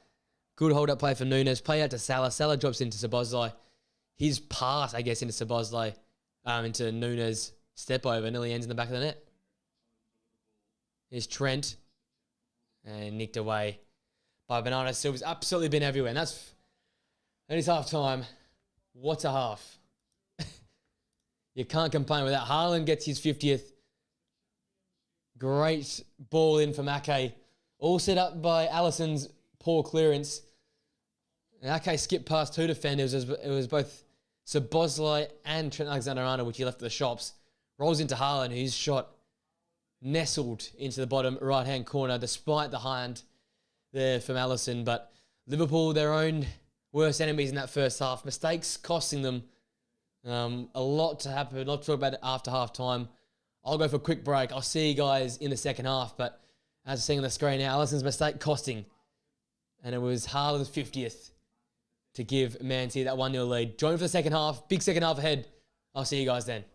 Good hold-up play for Nunez. Play out to Salah. Salah drops into Szoboszlai. His pass, I guess, into Szoboszlai, into Nunez. Step over, nearly ends in the back of the net. Here's Trent. And nicked away by Bernardo Silva's absolutely been everywhere. And that's half time. What a half. You can't complain with that. Haaland gets his 50th. Great ball in from Ake. All set up by Alisson's poor clearance. And Ake skipped past two defenders. It was both Szoboszlai and Trent Alexander-Arnold, which he left at the shops. Rolls into Haaland, whose shot nestled into the bottom right-hand corner, despite the hand there from Alisson. But Liverpool, their own worst enemies in that first half. Mistakes costing them a lot to happen. Not talk about it after half-time. I'll go for a quick break. I'll see you guys in the second half. But as I'm seeing on the screen now, Alisson's mistake costing and it was Haaland's 50th to give Man City that 1-0 lead. Join for the second half. Big second half ahead. I'll see you guys then.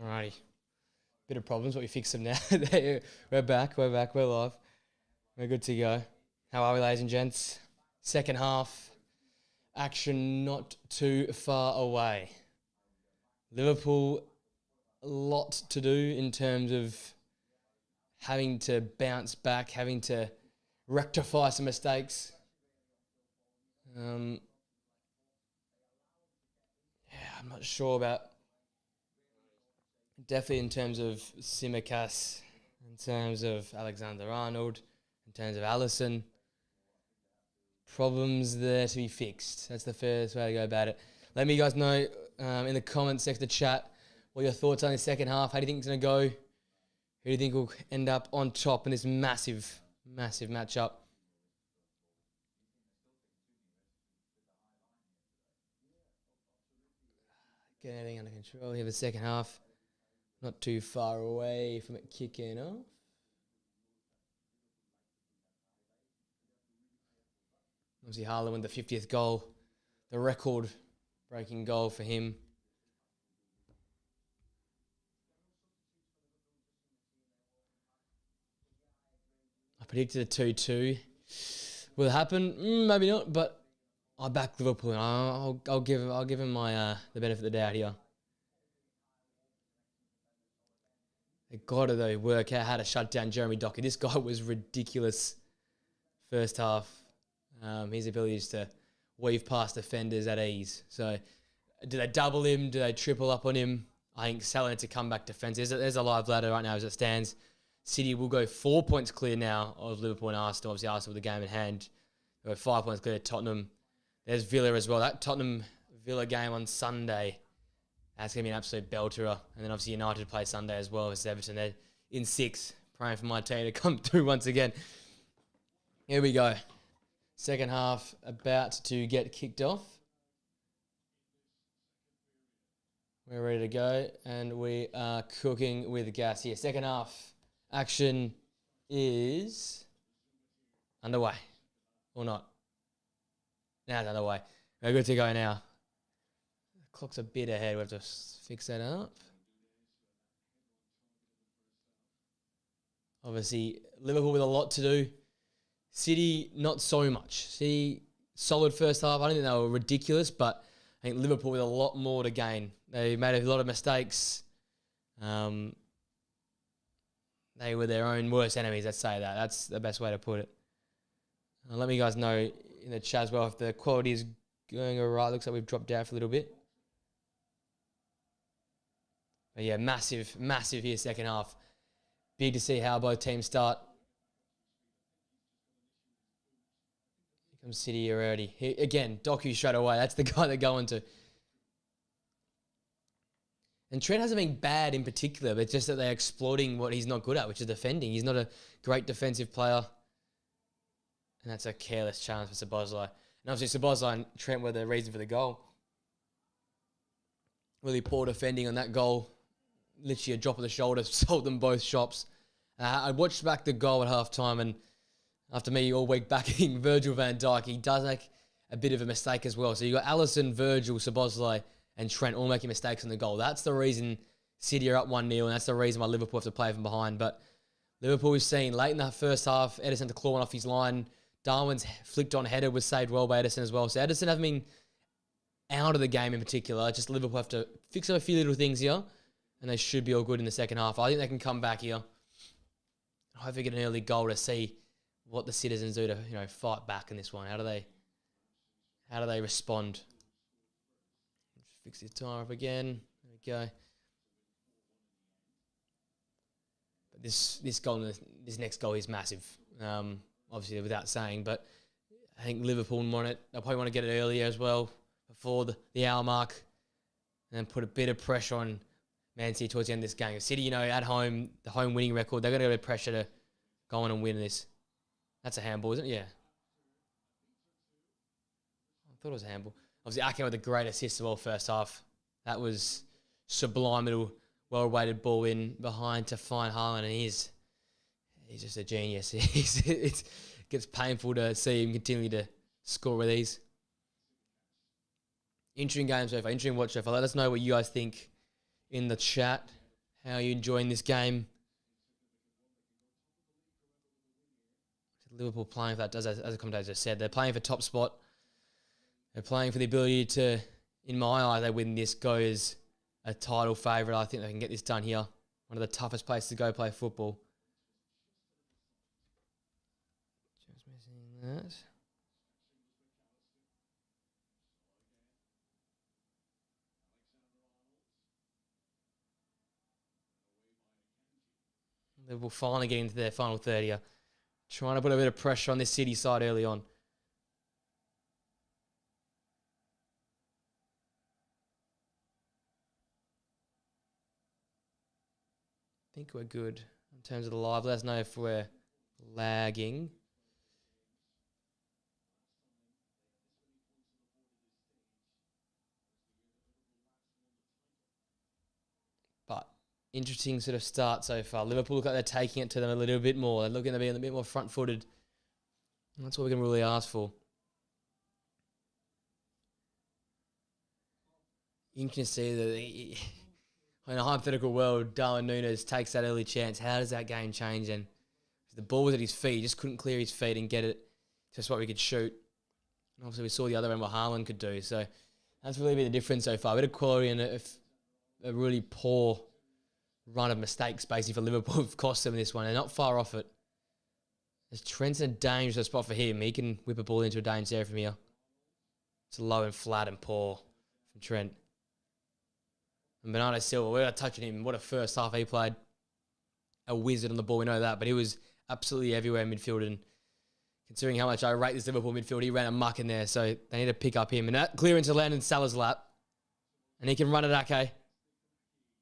Alrighty. Bit of problems, but we fixed them now. We're back, we're live. We're good to go. How are we, ladies and gents? Second half. Action not too far away. Liverpool, a lot to do in terms of having to bounce back, having to rectify some mistakes. I'm not sure about... Definitely in terms of Tsimikas, in terms of Alexander-Arnold, in terms of Alisson. Problems there to be fixed. That's the first way to go about it. Let me guys know in the comments section of the chat what your thoughts are on the second half. How do you think it's going to go? Who do you think will end up on top in this massive, massive matchup? Get everything under control here for the second half. Not too far away from it kicking off. Obviously, Haaland with the 50th goal, the record-breaking goal for him. I predicted a 2-2. Will it happen? Maybe not, but I back Liverpool, and I'll give him my the benefit of the doubt here. They got to, though, work out how to shut down Jeremy Doku. This guy was ridiculous first half. His abilities to weave past defenders at ease. So, do they double him? Do they triple up on him? I think Salah needs to come back defensive. There's a live ladder right now as it stands. City will go 4 points clear now of Liverpool and Arsenal. Obviously, Arsenal with the game in hand. They'll go 5 points clear to Tottenham. There's Villa as well. That Tottenham-Villa game on Sunday, that's going to be an absolute belter. And then obviously United play Sunday as well as Everton. They're in 6th, praying for my team to come through once again. Here we go. Second half about to get kicked off. We're ready to go, and we are cooking with gas here. Second half action is underway, or not. Now it's underway. We're good to go now. The clock's a bit ahead. We have to fix that up. Obviously, Liverpool with a lot to do. City, not so much. City, solid first half. I don't think they were ridiculous, but I think Liverpool with a lot more to gain. They made a lot of mistakes. They were their own worst enemies, let's say that. That's the best way to put it. Let me guys know in the chat as well if the quality is going all right. Looks like we've dropped down for a little bit. But yeah, massive, massive here second half. Big to see how both teams start. Here comes City already. Again, Doku straight away. That's the guy they're going to. And Trent hasn't been bad in particular, but it's just that they're exploiting what he's not good at, which is defending. He's not a great defensive player. And that's a careless challenge for Szoboszlai. And obviously Szoboszlai and Trent were the reason for the goal. Really poor defending on that goal. Literally a drop of the shoulder, sold them both shops. I watched back the goal at half-time, and after me all week backing Virgil van Dijk, he does make a bit of a mistake as well. So you got Alisson, Virgil, Szoboszlai, and Trent all making mistakes on the goal. That's the reason City are up 1-0, and that's the reason why Liverpool have to play from behind. But Liverpool we've seen late in the first half, Ederson to claw one off his line. Darwin's flicked on header was saved well by Ederson as well. So Ederson hasn't been out of the game in particular. Just Liverpool have to fix up a few little things here, and they should be all good in the second half. I think they can come back here. I hope they get an early goal to see what the citizens do to fight back in this one. How do they respond? Fix this time up again. There we go. But this next goal is massive. Obviously, without saying, but I think Liverpool want it. They'll probably want to get it earlier as well, before the hour mark, and then put a bit of pressure on Man City towards the end of this game. City, at home, the home winning record, they're going to get a bit of pressure to go on and win this. That's a handball, isn't it? Yeah. I thought it was a handball. Obviously, Ake with a great assist as well first half. That was sublime little well-weighted ball in behind to find Haaland, and he's just a genius. It gets painful to see him continue to score with these. Interesting game so far. Interesting watch so far. Let us know what you guys think in the chat. How are you enjoying this game? Liverpool playing for that, as the commentator just said, they're playing for top spot. They're playing for the ability to, in my eye, they win this, go as a title favourite. I think they can get this done here. One of the toughest places to go play football. Just missing that. Liverpool finally getting into their final third here. Trying to put a bit of pressure on this City side early on. I think we're good in terms of the live. Let us know if we're lagging. But interesting sort of start so far. Liverpool look like they're taking it to them a little bit more. They're looking to be a bit more front-footed. And that's what we can really ask for. You can see that in a hypothetical world, Darwin Núñez takes that early chance. How does that game change? And the ball was at his feet. He just couldn't clear his feet and get it just what we could shoot. And obviously, we saw the other end what Haaland could do. So that's really been the difference so far. A bit of quality and a really poor run of mistakes basically for Liverpool have cost them this one. They're not far off it. As Trent's in a dangerous spot for him. He can whip a ball into a dangerous area from here. It's low and flat and poor from Trent. And Bernardo Silva, we're touching him. What a first half he played. A wizard on the ball, we know that. But he was absolutely everywhere in midfield. And considering how much I rate this Liverpool midfield, he ran a muck in there. So they need to pick up him. And that clearance will land in Salah's lap. And he can run at Ake.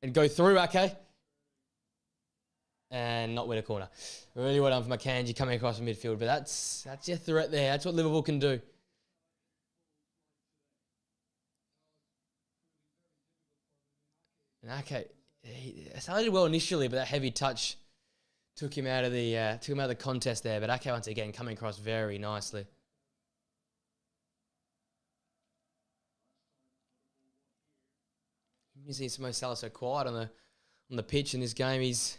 And go through Ake. And not win a corner. Really well done for McCangie coming across the midfield. But that's your threat there. That's what Liverpool can do. And Ake, he started well initially, but that heavy touch took him out of the contest there. But Ake once again coming across very nicely. You see Mo Salah so quiet on the pitch in this game. He's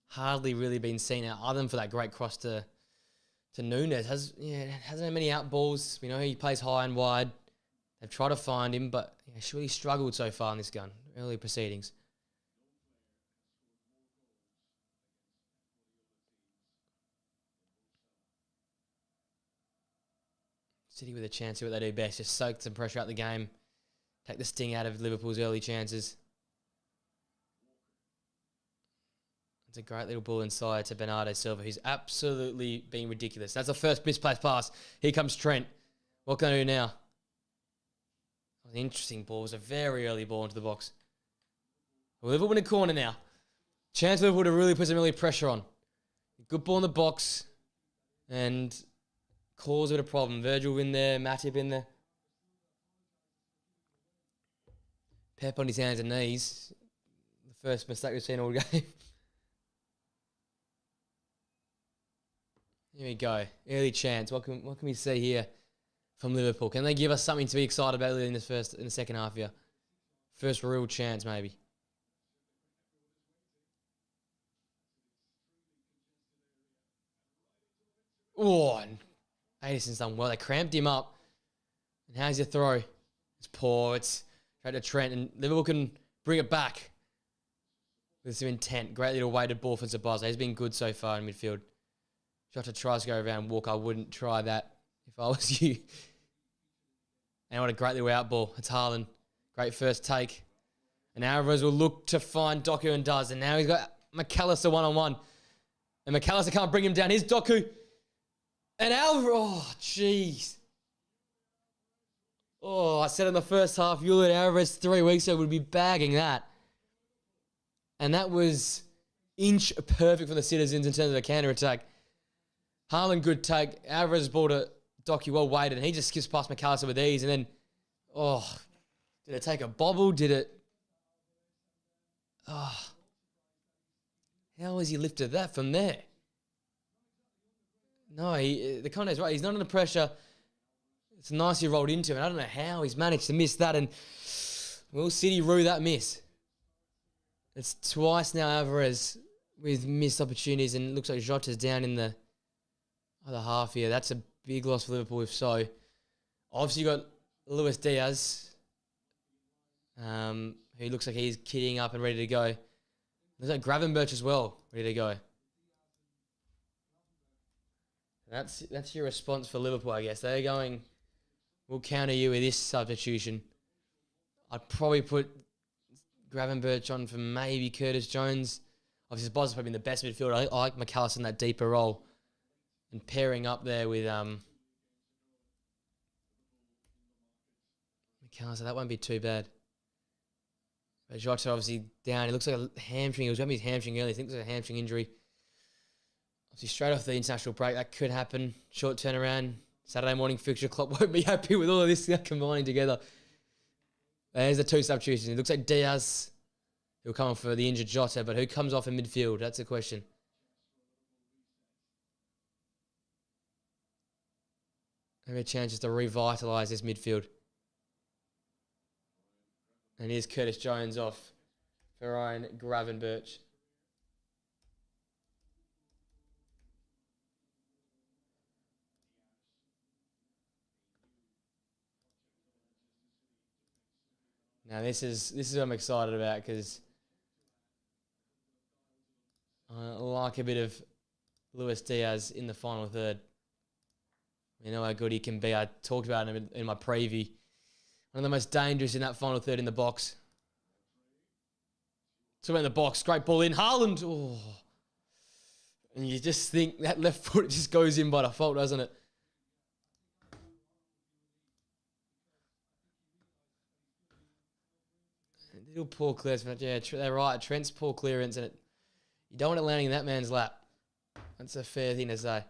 hardly really been seen out, other than for that great cross to Núñez. Hasn't had many out balls. We know he plays high and wide. They've tried to find him, but he's really struggled so far in this gun, early proceedings. City with a chance to do what they do best, just soak some pressure out the game, take the sting out of Liverpool's early chances. It's a great little ball inside to Bernardo Silva, who's absolutely been ridiculous. That's the first misplaced pass. Here comes Trent. What can I do now? An interesting ball. It was a very early ball into the box. Well, Liverpool in a corner now. Chance for Liverpool to really put some early pressure on. Good ball in the box. And cause a bit of problem. Virgil in there. Matip in there. Pep on his hands and knees. The first mistake we've seen all game. Here we go. Early chance. What can we see here from Liverpool? Can they give us something to be excited about in the second half here? First real chance, maybe. Oh, and Edison's done well. They cramped him up. And how's your throw? It's poor. It's straight to Trent. And Liverpool can bring it back with some intent. Great little weighted ball for Zabaza. He's been good so far in midfield. Jota tries to go around and walk. I wouldn't try that if I was you. And what a great little out ball. It's Haaland. Great first take. And Alvarez will look to find Doku and does. And now he's got McAllister one-on-one. And McAllister can't bring him down. Here's Doku. And Alvarez. Oh, jeez. Oh, I said in the first half, Julian Alvarez 3 weeks ago would be bagging that. And that was inch perfect for the citizens in terms of a counter-attack. Haaland, good take. Alvarez ball to Doku, well weighted, and he just skips past McAllister with ease. And then, did it take a bobble? Did it? How has he lifted that from there? No, the commentator's right. He's not under pressure. It's nicely rolled into him. And I don't know how he's managed to miss that. And will City rue that miss? It's twice now Alvarez with missed opportunities, and it looks like Jota's down in the other half here. That's a big loss for Liverpool if so. Obviously, you got Luis Diaz, who looks like he's kitting up and ready to go. There's like Gravenberch as well, ready to go. That's your response for Liverpool, I guess. They're going, we'll counter you with this substitution. I'd probably put Gravenberch on for maybe Curtis Jones. Obviously, Boz's probably been the best midfielder. I like McAllister in that deeper role. And pairing up there with McAllister, that won't be too bad. But Jota obviously down. He looks like a hamstring. He was grabbing his hamstring earlier. I think it was a hamstring injury. Obviously, straight off the international break, that could happen. Short turnaround. Saturday morning fixture. Klopp won't be happy with all of this combining together. There's the two substitutions. It looks like Diaz, who'll come off for the injured Jota, but who comes off in midfield? That's the question. Maybe a chance just to revitalise this midfield. And here's Curtis Jones off for Ryan Gravenberch. Now this is what I'm excited about because I like a bit of Luis Diaz in the final third. You know how good he can be. I talked about him in my preview. One of the most dangerous in that final third in the box. So in the box, great ball in. Haaland. Oh. And you just think that left foot just goes in by default, doesn't it? Little poor clearance. Yeah, they're right. Trent's poor clearance, and you don't want it landing in that man's lap. That's a fair thing to say.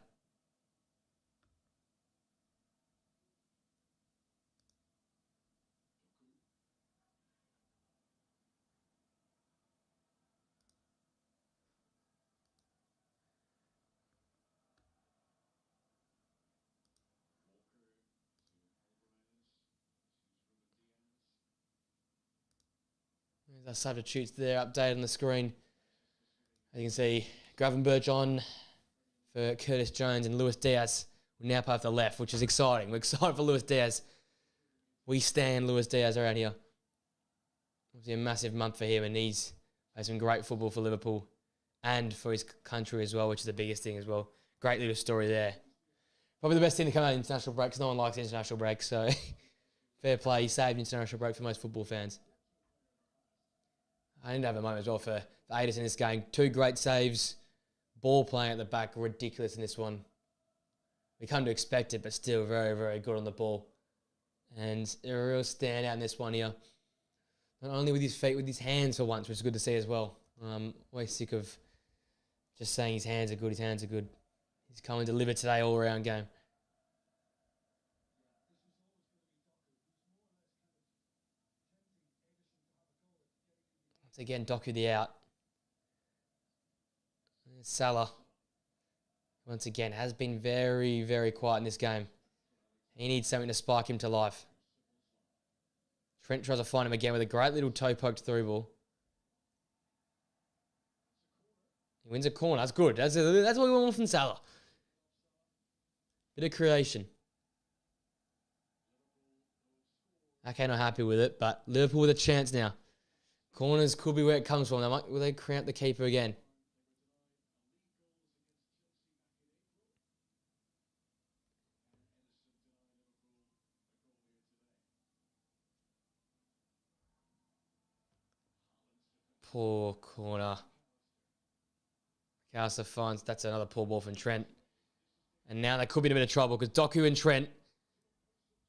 There's our substitutes there, updated on the screen. As you can see, Gravenberch on for Curtis Jones and Luis Diaz will now play off the left, which is exciting. We're excited for Luis Diaz. We stand Luis Diaz around here. Obviously a massive month for him, and he's played some great football for Liverpool and for his country as well, which is the biggest thing as well. Great little story there. Probably the best thing to come out of international break, because no one likes international break, so fair play. He saved international break for most football fans. I didn't have a moment as well for Adis in this game. Two great saves. Ball playing at the back, ridiculous in this one. We come to expect it, but still very, very good on the ball. And a real standout in this one here. Not only with his feet, with his hands for once, which is good to see as well. Always sick of just saying his hands are good, his hands are good. He's come and delivered today, all-round game. Once again, Doku the out. Salah, once again, has been very, very quiet in this game. He needs something to spike him to life. Trent tries to find him again with a great little toe poked through ball. He wins a corner. That's good. That's what we want from Salah. Bit of creation. Okay, not happy with it, but Liverpool with a chance now. Corners could be where it comes from. Will they cramp the keeper again? Poor corner. Casta finds that's another poor ball from Trent. And now they could be in a bit of trouble because Doku and Trent.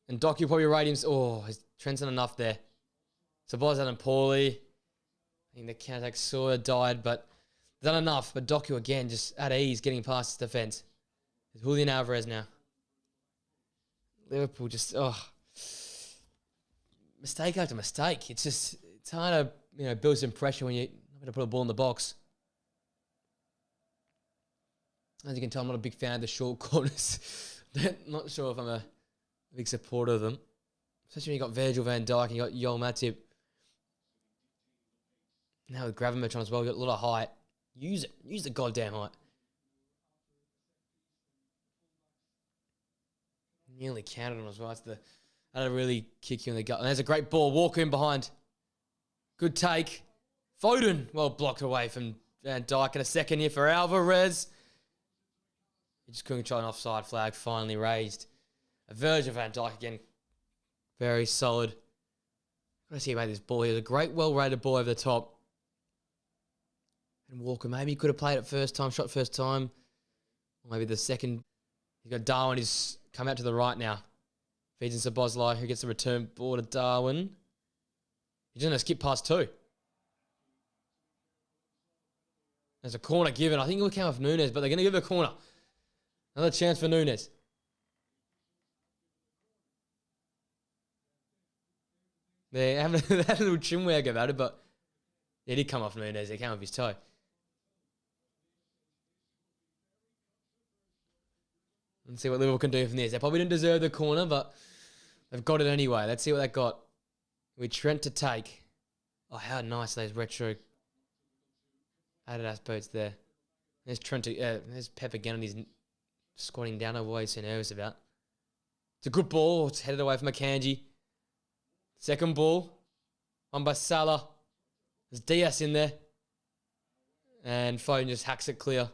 And Doku probably rate him. Oh, Trent's not enough there. So Boz done poorly. I think the counter sort of died, but done enough. But Doku again, just at ease, getting past his defence. It's Julian Alvarez now. Liverpool just, mistake after mistake. It's hard to build some pressure when you're not going to put a ball in the box. As you can tell, I'm not a big fan of the short corners. Not sure if I'm a big supporter of them. Especially when you got Virgil van Dijk and you got Joel Matip, Now with Gravenberch on as well, got a lot of height. Use it. Use the goddamn height. Nearly counted him as well. That'll really kick you in the gut. And there's a great ball. Walker in behind. Good take. Foden. Well blocked away from Van Dijk. In a second here for Alvarez. He just couldn't try an offside flag. Finally raised. A Virgil Van Dijk again. Very solid. Got to see about this ball here. It was a great, well-rated ball over the top. And Walker, maybe he could have played it first time, shot first time. Or maybe the second. He's got Darwin. He's come out to the right now. Feeds into Bosley, who gets the return ball to Darwin. He's going to skip past two. There's a corner given. I think it will count with Nunes, but they're going to give it a corner. Another chance for Nunes. They had a little chin wag about it, but it did come off Nunes. It came off his toe. Let's see what Liverpool can do from this. They probably didn't deserve the corner, but they've got it anyway. Let's see what they got. With Trent to take. Oh, how nice those retro Adidas boots there. There's Trent. There's Pep again, and he's squatting down. I've always so nervous about. It's a good ball. It's headed away from Akanji. Second ball. One by Salah. There's Diaz in there. And Foden just hacks it clear.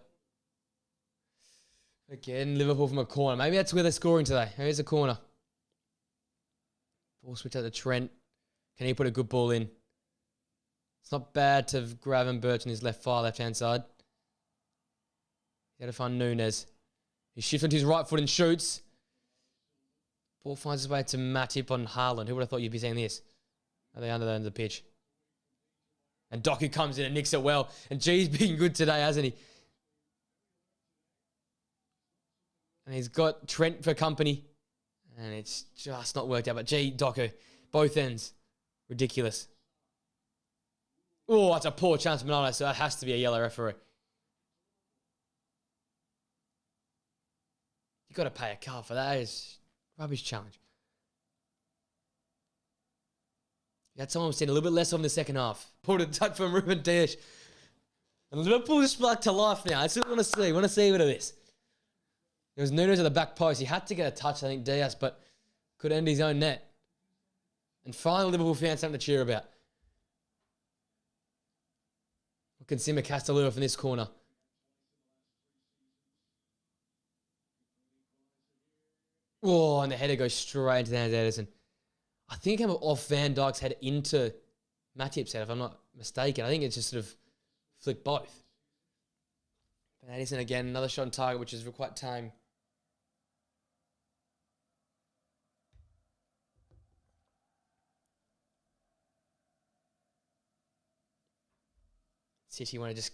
Again, Liverpool from a corner. Maybe that's where they're scoring today. Here's a corner. Ball switch out to Trent. Can he put a good ball in? It's not bad to Gravenberch on his left-hand side. He had to find Nunes. He shifts onto his right foot and shoots. Ball finds his way to Matip on Haaland. Who would have thought you'd be seeing this? Are they under the end of the pitch? And Doku comes in and nicks it well. And G's been good today, hasn't he? And he's got Trent for company. And it's just not worked out. But Doku, both ends. Ridiculous. Oh, that's a poor chance for Ronaldo, so that has to be a yellow referee. You've got to pay a card for that. That is rubbish challenge. That's all I'm seeing. A little bit less on the second half. Pulled a touch from Ruben Dias. And Liverpool just back to life now. That's what we want to see. We want to see a bit of this. There was Nunes at the back post. He had to get a touch, I think, Diaz, but could end his own net. And finally, Liverpool fans something to cheer about. Look at Simmer Castellura from this corner. Oh, and the header goes straight into the hands of Ederson. I think it came off Van Dijk's head into Matip's head, if I'm not mistaken. I think it's just sort of flicked both. But Ederson again, another shot on target, which is quite tame. City want to just,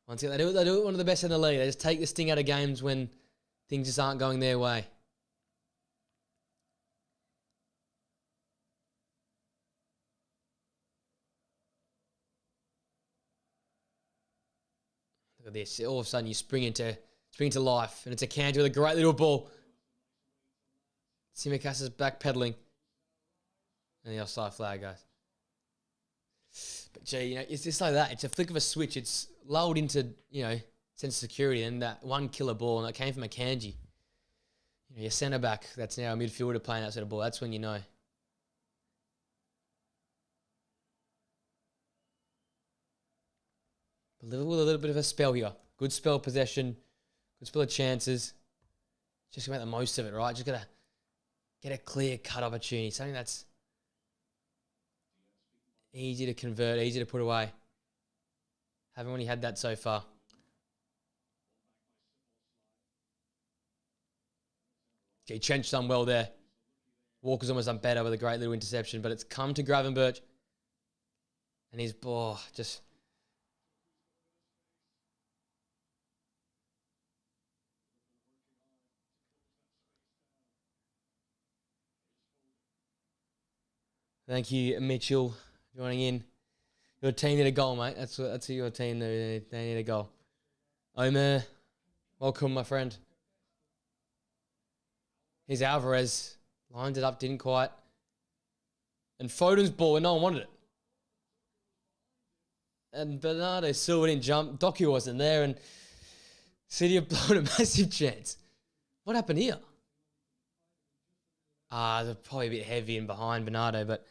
once again, they do it one of the best in the league. They just take the sting out of games when things just aren't going their way. Look at this. All of a sudden you spring into life, and it's a Akanji with a great little ball. Simicas's backpedaling. And the offside flag goes. But gee, it's just like that. It's a flick of a switch. It's lulled into, sense of security, and that one killer ball, and that came from Akanji. Your centre back that's now a midfielder playing that sort of ball. That's when you know. But Liverpool a little bit of a spell here. Good spell of possession. Good spell of chances. Just make the most of it, right? Just gotta get a clear cut opportunity. Something that's easy to convert, easy to put away. Haven't really had that so far. Okay, Trent's done well there. Walker's almost done better with a great little interception, but it's come to Gravenberch. And he's, just... Thank you, Mitchell, joining in. Your team need a goal, mate. That's who your team need. They need a goal. Omer, welcome, my friend. Here's Alvarez. Lined it up, didn't quite. And Foden's ball, and no one wanted it. and Bernardo Silva didn't jump. Doku wasn't there, and City have blown a massive chance. What happened here? They're probably a bit heavy in behind Bernardo, but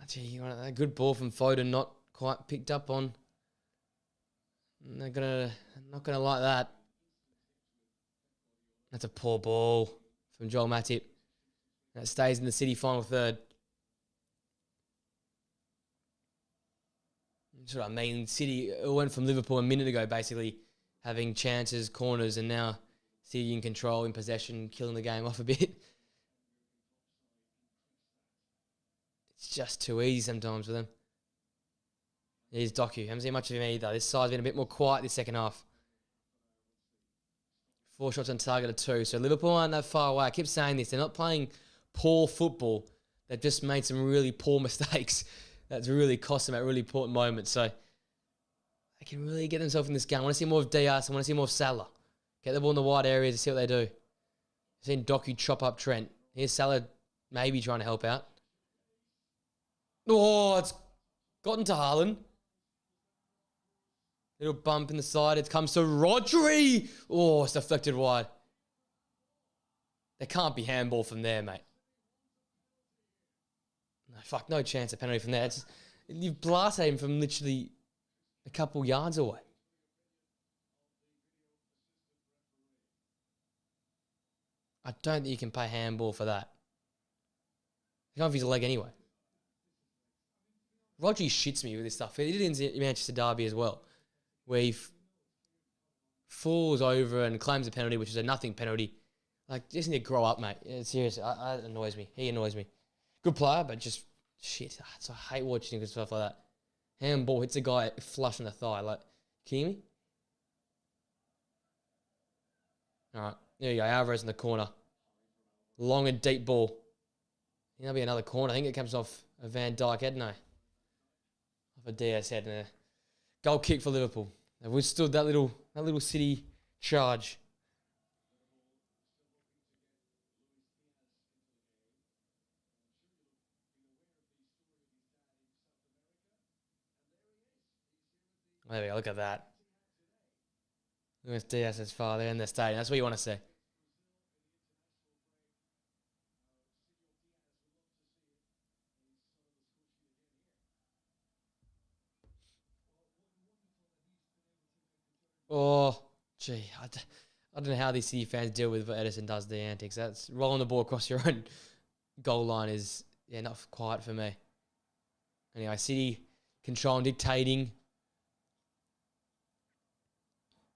gee, a good ball from Foden, not quite picked up on. Not gonna like that. That's a poor ball from Joel Matip. That stays in the City final third. That's what I mean. City went from Liverpool a minute ago, basically having chances, corners, and now City in control, in possession, killing the game off a bit. It's just too easy sometimes for them. Here's Doku. Haven't seen much of him either. This side's been a bit more quiet this second half. 4 shots on target of 2. So Liverpool aren't that far away. I keep saying this. They're not playing poor football. They've just made some really poor mistakes. That's really cost them at really important moments. So they can really get themselves in this game. I want to see more of Diaz. I want to see more of Salah. Get the ball in the wide area to see what they do. I've seen Doku chop up Trent. Here's Salah maybe trying to help out. Oh, it's gotten to Haaland. Little bump in the side. It comes to Rodri. Oh, it's deflected wide. There can't be handball from there, mate. No, fuck, no chance of penalty from there. You've blasted him from literally a couple yards away. I don't think you can pay handball for that. You can't have his leg anyway. Rodri shits me with this stuff. He did it in Manchester Derby as well, where he falls over and claims a penalty, which is a nothing penalty. Like, just need to grow up, mate. Yeah, seriously, it annoys me. He annoys me. Good player, but just shit. So I hate watching stuff like that. Handball hits a guy flush in the thigh. Like, kidding me? All right, there you go. Alvarez in the corner. Long and deep ball. There'll be another corner. I think it comes off a Van Dijk head, no. Off a DS head. And a goal kick for Liverpool. They've withstood that little City charge. There we go, look at that. Luis Diaz's father in the stadium. That's what you want to see. Oh, gee. I don't know how these City fans deal with what Edison does, the antics. That's rolling the ball across your own goal line is, not quite for me. Anyway, City controlling, dictating.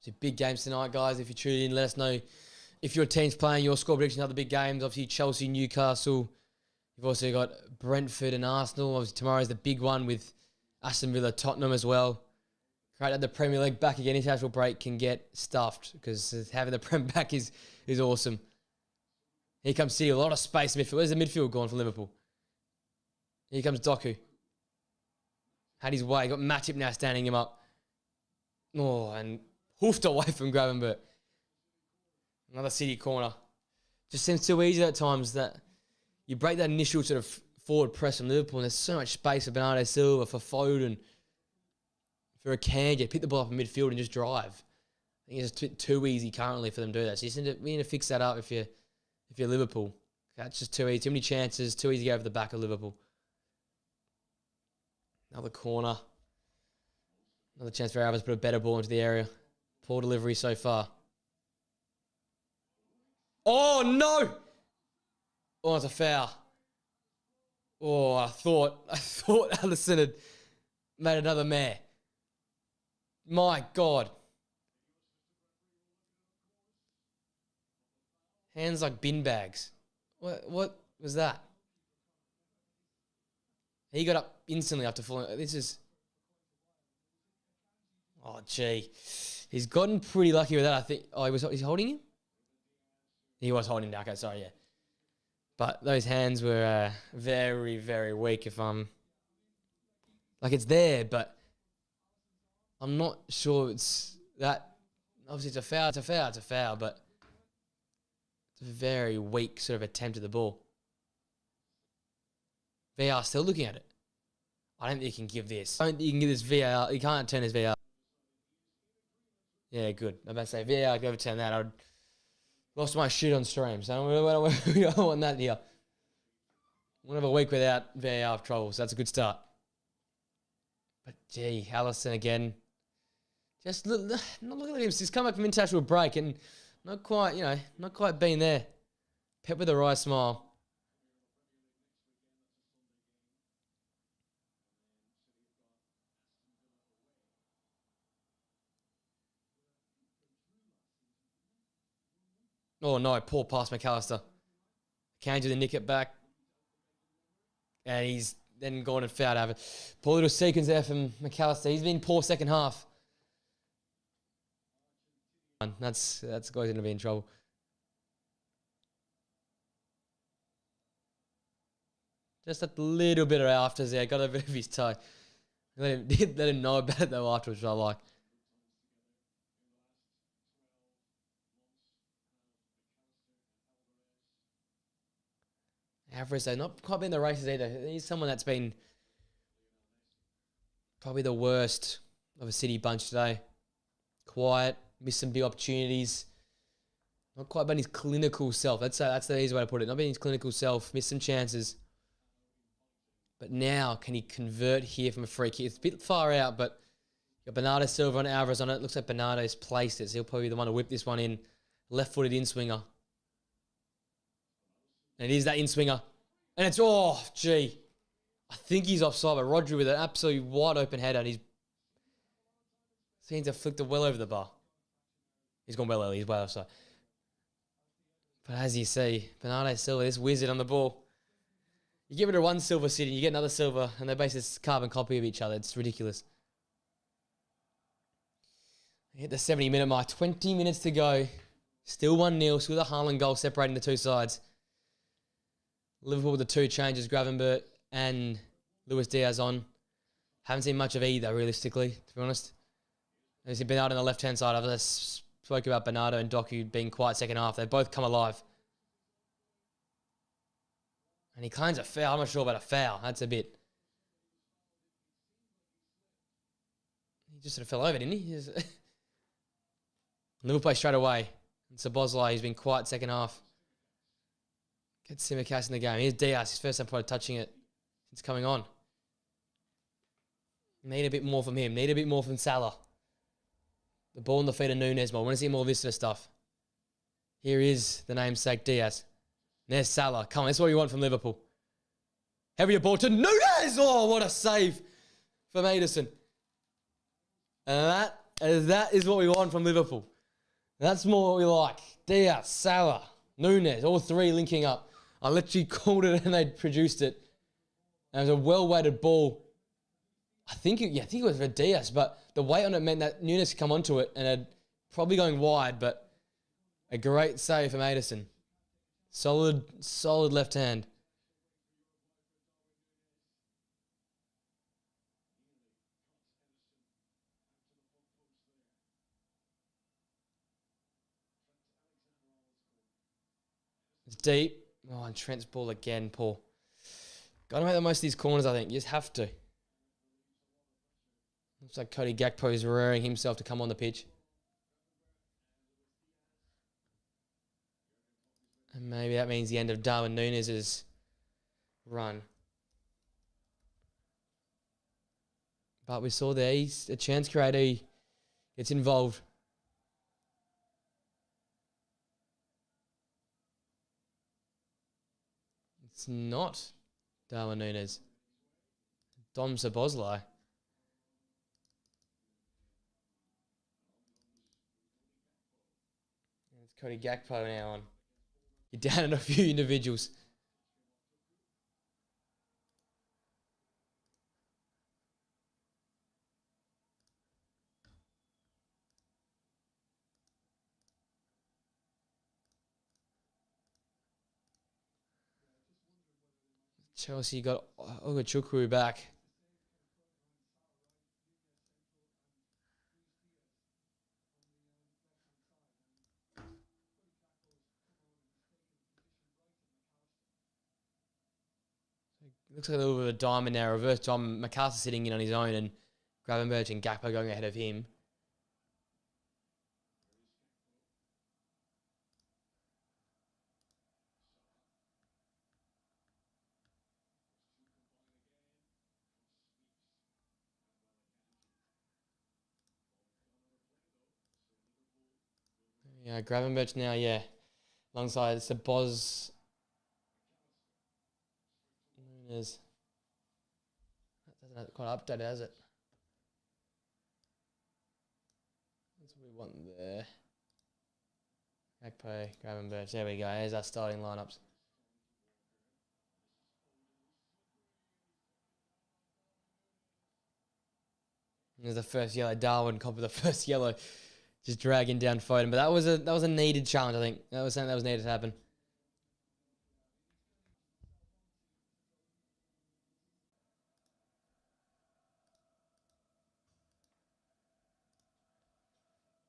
It's big games tonight, guys. If you tune in, let us know if your team's playing, your score prediction, other big games. Obviously, Chelsea, Newcastle. You've also got Brentford and Arsenal. Obviously, tomorrow's the big one with Aston Villa, Tottenham as well. Great that the Premier League back again. International break can get stuffed because having the Prem back is awesome. Here comes City. A lot of space in midfield. Where's the midfield gone for Liverpool? Here comes Doku. Had his way. Got Matip now standing him up. Oh, and hoofed away from Gravenberch. Another City corner. Just seems too easy at times that you break that initial sort of forward press from Liverpool and there's so much space for Bernardo Silva, for Foden, for a Kanga, pick the ball up in midfield and just drive. I think it's just too easy currently for them to do that. So you need to fix that up if you're Liverpool. That's just too easy. Too many chances, too easy to go over the back of Liverpool. Another corner. Another chance for Alvarez to put a better ball into the area. Poor delivery so far. Oh, no! Oh, it's a foul. Oh, I thought Alisson had made another mare. My God. Hands like bin bags. What was that? He got up instantly after falling. This is... Oh, gee. He's gotten pretty lucky with that, I think. Oh, he's holding him? He was holding him. Okay, sorry, yeah. But those hands were very, very weak if I'm... Like, it's there, but I'm not sure it's that... Obviously, it's a foul, but it's a very weak sort of attempt at the ball. VR still looking at it. I don't think you can give this. I don't think you can give this VAR. You can't turn this VAR. Yeah, good. I'm about to say VAR could overturn that. I'd lost my shit on streams. I don't want that here. We'll have a week without VAR troubles. That's a good start. But gee, Allison again. Just look at him. He's come back from international break and not quite, not quite been there. Pep with a wry smile. Oh no, poor pass McAllister. Can do the nick it back. And he's then gone and fouled out of it. Poor little sequence there from McAllister. He's been poor second half. That's guy's going to be in trouble. Just a little bit of afters there. Got a bit of his toe. Let him know about it though afterwards, which I like. Alvarez, though, not quite been in the races either. He's someone that's been probably the worst of a City bunch today. Quiet, missed some big opportunities. Not quite been his clinical self. That's the easy way to put it. Not being his clinical self. Missed some chances. But now, can he convert here from a free kick? It's a bit far out, but got Bernardo Silva and Alvarez on it. Looks like Bernardo's placed it, so he'll probably be the one to whip this one in. Left-footed in-swinger. And it is that in-swinger. And it's, oh, gee. I think he's offside, but Rodri with an absolutely wide-open header, and he's seems to have flicked it well over the bar. He's gone well early. He's way offside. But as you see, Bernardo Silva, this wizard on the ball. You get rid of one Silva City, you get another Silva, and they're basically a carbon copy of each other. It's ridiculous. Hit the 70-minute mark. 20 minutes to go. Still 1-0. Still the Haaland goal separating the two sides. Liverpool with the two changes, Gravenberch and Luis Diaz on. Haven't seen much of either, realistically, to be honest. There's Bernardo on the left-hand side. I spoke about Bernardo and Doku being quiet second half. They've both come alive. And he claims a foul. I'm not sure about a foul. That's a bit... He just sort of fell over, didn't he? Liverpool play straight away. And Szoboszlai, he's been quiet second half. Gets Tsimikas in the game. Here's Diaz. His first time probably touching it since coming on. Need a bit more from him. Need a bit more from Salah. The ball in the feet of Nunes more. I want to see more of this sort of stuff. Here is the namesake Diaz. There's Salah. Come on, that's what you want from Liverpool. Heavier ball to Nunes. Oh, what a save from Ederson. And that is what we want from Liverpool. That's more what we like. Diaz, Salah, Nunes, all three linking up. I literally called it and they produced it. And it was a well-weighted ball. I think it was for Diaz, but the weight on it meant that Nunes could come onto it and it probably going wide, but a great save from Ederson. Solid left hand. It's deep. Oh, and Trent's ball again, Paul. Got to make the most of these corners, I think. You just have to. Looks like Cody Gakpo is rearing himself to come on the pitch. And maybe that means the end of Darwin Núñez's run. But we saw there, he's a chance creator. He gets involved. It's not Darwin Núñez. Dom Szoboszlai. It's Cody Gakpo now on. You're down to a few individuals. Chelsea got Ogachukwu back. Looks like a little bit of a diamond now. Reverse diamond. McAllister sitting in on his own and Gravenberch and Gakpo going ahead of him. Yeah, Gravenberch now, yeah. Alongside it's a Boz. Nunes. That doesn't quite updated, has it? That's what we want there. Gakpo, Gravenberch. There we go. There's our starting lineups. There's the first yellow. Darwin copy the first yellow. Just dragging down Foden. But that was a needed challenge, I think. That was something that was needed to happen.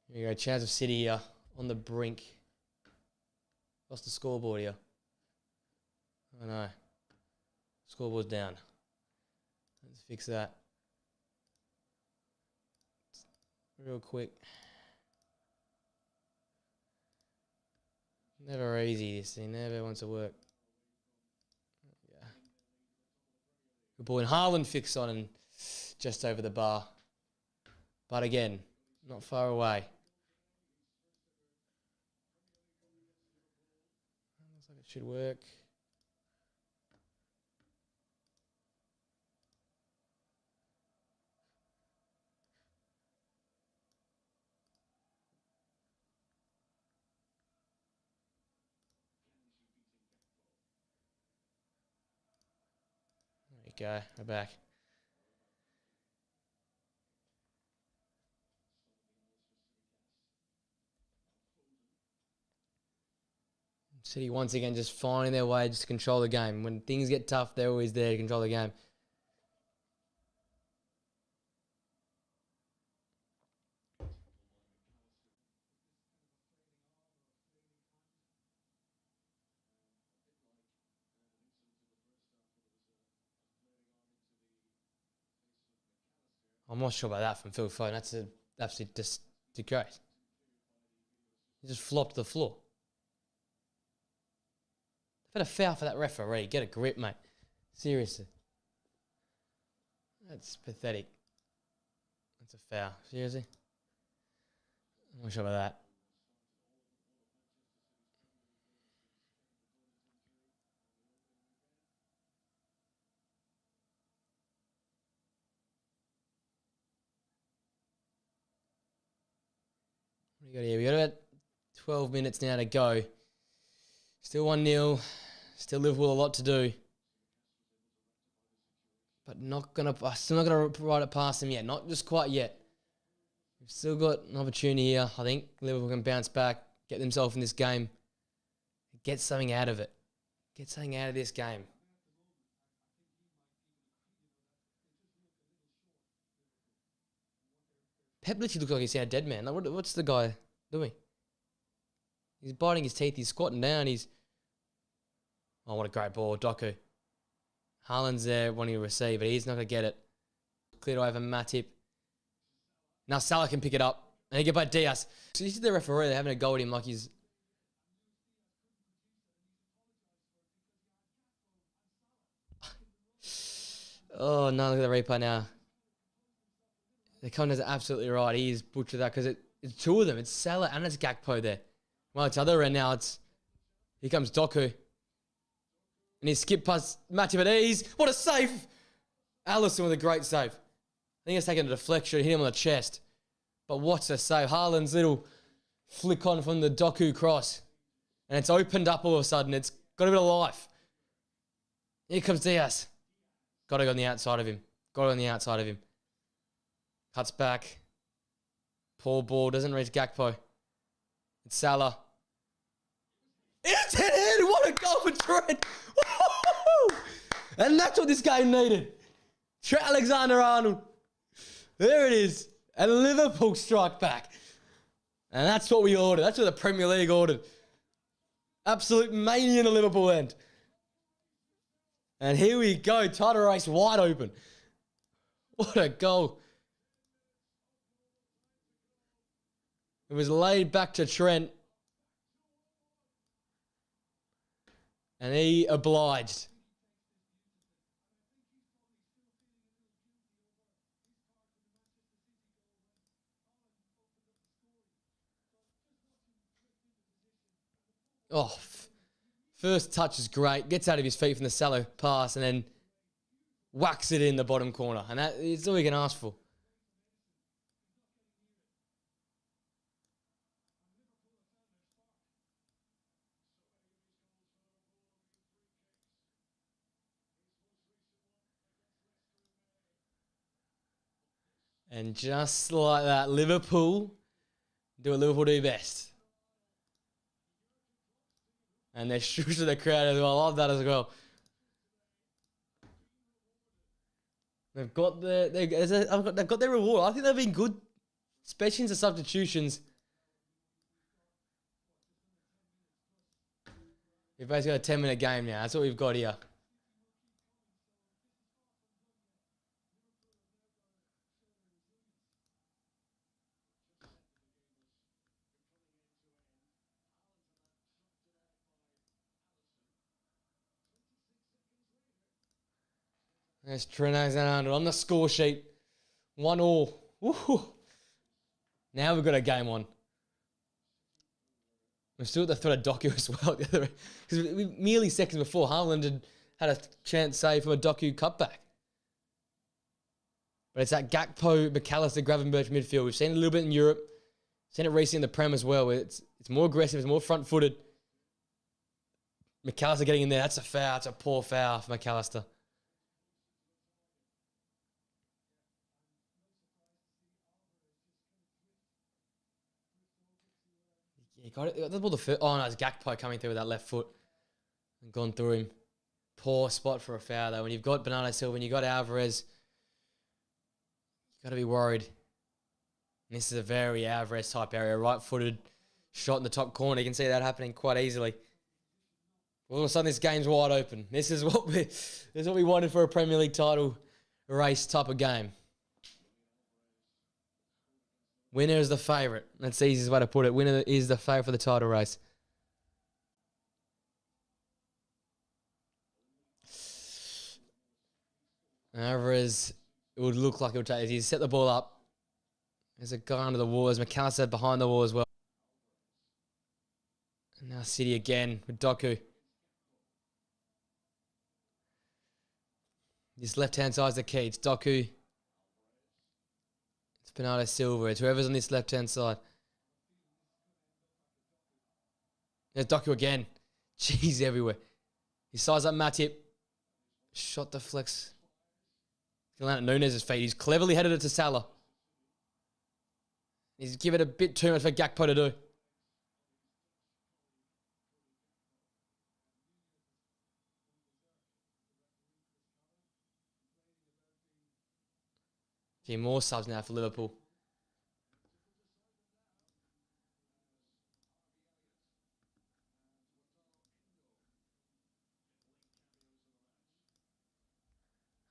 Here we go. Chance of City here on the brink. Lost the scoreboard here. Oh no. Scoreboard's down. Let's fix that. Real quick. Never easy, this thing. Never wants to work. Yeah. Good ball. And Haaland fixed on and just over the bar. But again, not far away. Looks like it should work. There you go. We're back. City once again just finding their way just to control the game. When things get tough, they're always there to control the game. I'm not sure about that from Phil Foden. That's an absolute disgrace. He just flopped to the floor. They've had a foul for that referee. Get a grip, mate. Seriously. That's pathetic. That's a foul. Seriously? I'm not sure about that. What do you got here? We got about 12 minutes now to go. Still 1-0. Still Liverpool a lot to do. But still not gonna ride it past them yet. Not just quite yet. We've still got an opportunity here. I think Liverpool can bounce back, get themselves in this game, get something out of it. Get something out of this game. Pep literally looks like he's a dead man. Like, what's the guy doing? He's biting his teeth. He's squatting down. Oh, what a great ball. Doku. Haaland's there wanting to receive, but he's not going to get it. Cleared over Matip. Now Salah can pick it up. And he get by Diaz. So you see the referee, they're having a go at him like he's... Oh, no, look at the replay now. The commentator's absolutely right. He's butchered that because it's two of them. It's Salah and it's Gakpo there. Well, it's other end now. Here comes Doku. And he skipped past Matip at ease. What a save! Alisson with a great save. I think it's taken a deflection, hit him on the chest. But what's a save? Haaland's little flick on from the Doku cross. And it's opened up all of a sudden. It's got a bit of life. Here comes Diaz. Got to go on the outside of him. Got to go on the outside of him. Cuts back. Poor ball. Doesn't reach Gakpo. It's Salah. It's hit in. What a goal for Trent. Woo-hoo-hoo. And that's what this game needed. Trent Alexander-Arnold. There it is. And Liverpool strike back. And that's what we ordered. That's what the Premier League ordered. Absolute mania in the Liverpool end. And here we go. Title race wide open. What a goal. It was laid back to Trent. And he obliged. Oh, first touch is great. Gets out of his feet from the shallow pass and then whacks it in the bottom corner. And that is all you can ask for. And just like that, Liverpool do what Liverpool do best. And they're shush to the crowd as well. I love that as well. They've got their reward. I think they've been good, especially into substitutions. We've basically got a 10-minute game now. That's what we've got here. There's Trent Alexander on the score sheet. 1-1. Woo. Now we've got a game on. We've still got the threat of Doku as well. Because merely seconds before, Haaland had a chance save from a Doku cutback. But it's that Gakpo, McAllister, Gravenberch midfield. We've seen it a little bit in Europe. Seen it recently in the Prem as well. Where it's more aggressive. It's more front-footed. McAllister getting in there. That's a foul. It's a poor foul for McAllister. He got it. The ball oh, no, it's Gakpo coming through with that left foot and gone through him. Poor spot for a foul, though. When you've got Bernardo Silva, when you've got Alvarez, you've got to be worried. And this is a very Alvarez type area. Right-footed shot in the top corner. You can see that happening quite easily. All of a sudden, this game's wide open. This is what we wanted for a Premier League title race type of game. Winner is the favourite. That's the easiest way to put it. Winner is the favourite for the title race. Alvarez, it would look like it would take. He set the ball up. There's a guy under the wall. There's McAllister behind the wall as well. And now City again with Doku. This left-hand side is the key. It's Doku. It's Bernardo Silva. It's whoever's on this left-hand side. There's Doku again. Jeez, everywhere. He sized up Matip. Shot deflects. He'll land at Nunez's feet. He's cleverly headed it to Salah. He's given it a bit too much for Gakpo to do. Gee, more subs now for Liverpool.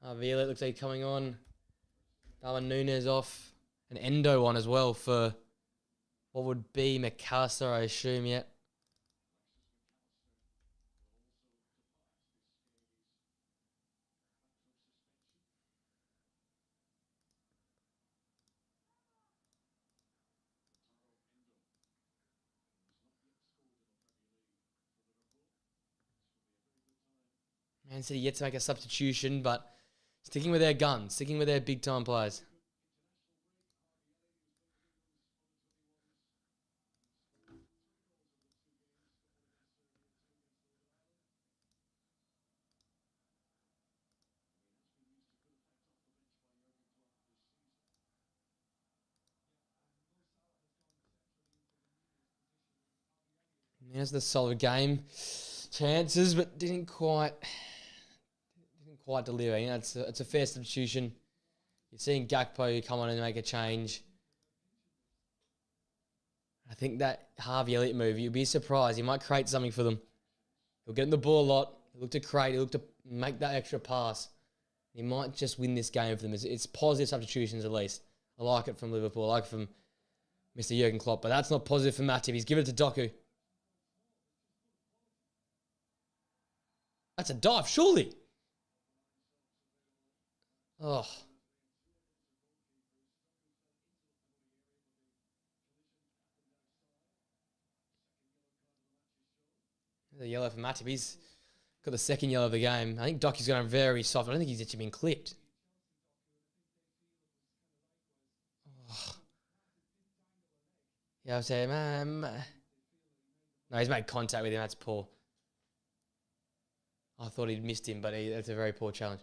Violet looks like coming on. Darwin Nunez off. An Endo on as well for what would be McAllister, I assume, yet. Man City yet to make a substitution, but sticking with their guns, sticking with their big-time players. There's the solid game. Chances, but didn't quite deliver. You know, it's a fair substitution. You're seeing Gakpo come on and make a change. I think that Harvey Elliott move, you'd be surprised. He might create something for them. He'll get in the ball a lot. He'll look to create. He'll look to make that extra pass. He might just win this game for them. It's positive substitutions at least. I like it from Liverpool. I like it from Mr. Jurgen Klopp. But that's not positive for Matip. He's given it to Doku. That's a dive, surely. Oh. The yellow for Matip. He's got the second yellow of the game. I think Doku's going very soft. I don't think he's actually been clipped. Oh. Yeah, I was saying, man. No, he's made contact with him. That's poor. I thought he'd missed him, but that's a very poor challenge.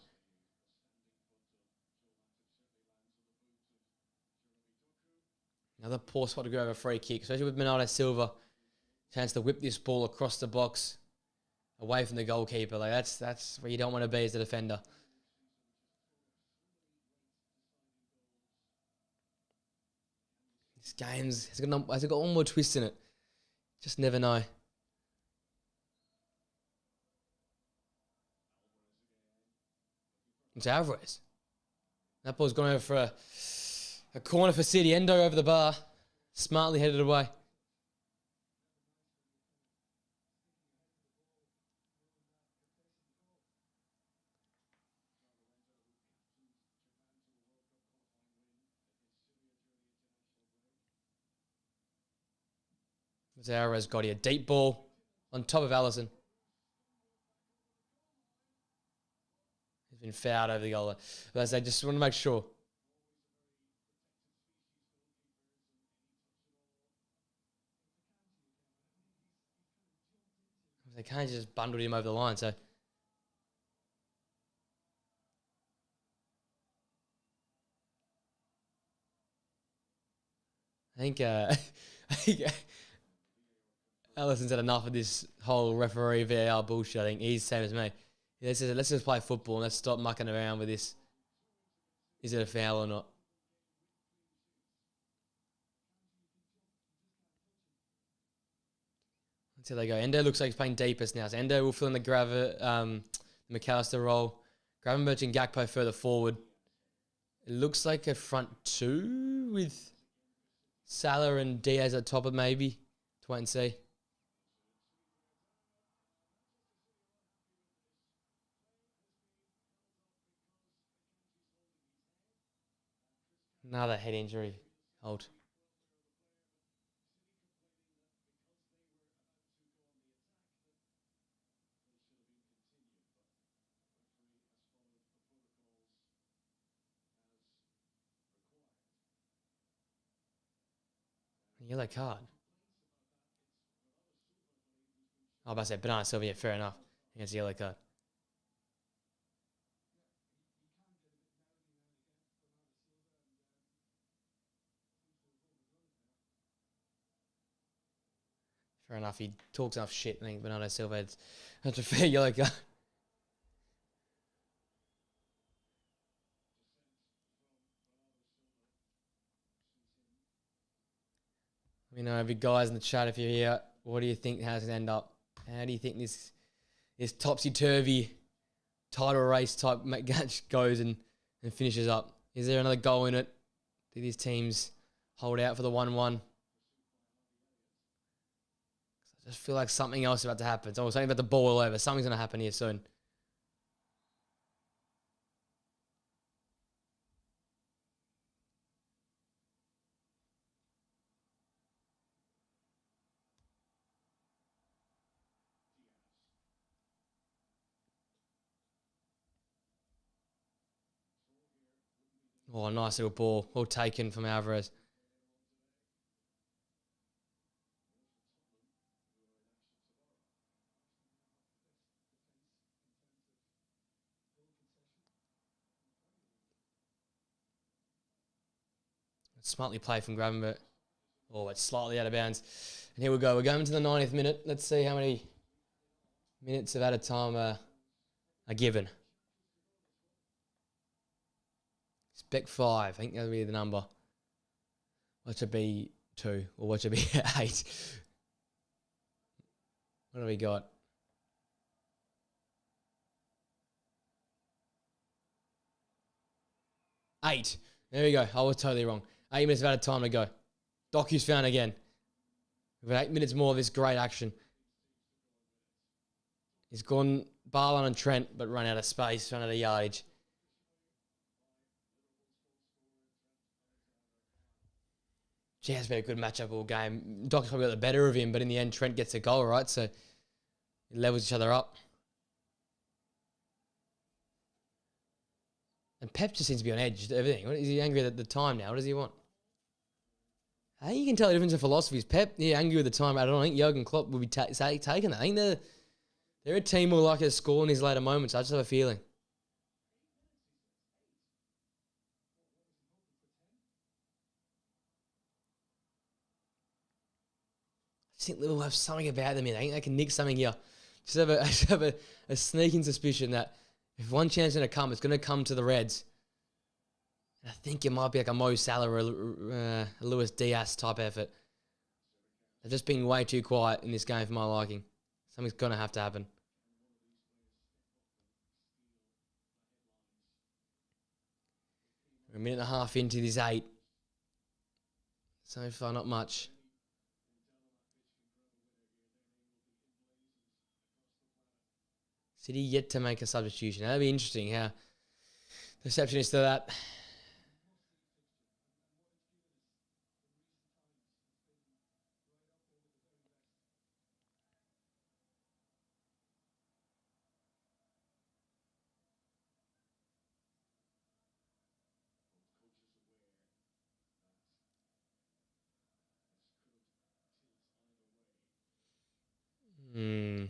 Another poor spot to go over a free kick, especially with Bernardo Silva. Chance to whip this ball across the box, away from the goalkeeper. Like that's where you don't want to be as a defender. This game's has it got one more twist in it. Just never know. It's Alvarez. That ball's gone over for a corner for City. Endo over the bar. Smartly headed away. Alvarez got here. Deep ball on top of Alisson. He's been fouled over the goal. But as I just want to make sure. They can't just bundle him over the line, so. I think Alisson's had enough of this whole referee VAR bullshit. I think he's the same as me. Let's just play football and let's stop mucking around with this. Is it a foul or not? That's how they go. Endo looks like he's playing deepest now. So Endo will fill in the McAllister role. Gravenberch and Gakpo further forward. It looks like a front two with Salah and Diaz at top of maybe. To wait and see. Another head injury. Hold. Yellow card. I was about to say Bernardo Silva, yeah, fair enough. Against the yellow card. Fair enough. He talks enough shit. I think Bernardo Silva had a fair yellow card. You know, every guys in the chat, if you're here, what do you think has to end up? How do you think this topsy-turvy title race type match goes and finishes up? Is there another goal in it? Do these teams hold out for the 1-1? I just feel like something else is about to happen. It's almost something about the ball all over. Something's going to happen here soon. Oh, nice little ball. Well taken from Alvarez. Smartly played from Gravenberch. Oh, it's slightly out of bounds. And here we go. We're going to the 90th minute. Let's see how many minutes of added time are given. Spec 5. I think that'll be the number. What should be 2? Or what should be 8? What do we got? 8. There we go. I was totally wrong. 8 minutes of added time to go. Doku's found again. We've got 8 minutes more of this great action. He's gone Barlon and Trent, but run out of space, run out of yardage. Gee, it's been a good matchup all game. Doc's probably got the better of him, but in the end, Trent gets a goal, right? So it levels each other up. And Pep just seems to be on edge. Everything. Is he angry at the time now? What does he want? Hey, you can tell the difference in philosophies. Pep, yeah, angry with the time. I don't think Jurgen Klopp will be taking that. I think they're a team who will like to score in these later moments. I just have a feeling. I just think Liverpool have something about them here. I think they can nick something here. I just have a sneaking suspicion that if one chance is going to come, it's going to come to the Reds. And I think it might be like a Mo Salah or a Luis Diaz type effort. They've just been way too quiet in this game for my liking. Something's going to have to happen. We're a minute and a half into this 8. So far, not much. City yet to make a substitution. That'll be interesting how the reception is to that. Hmm.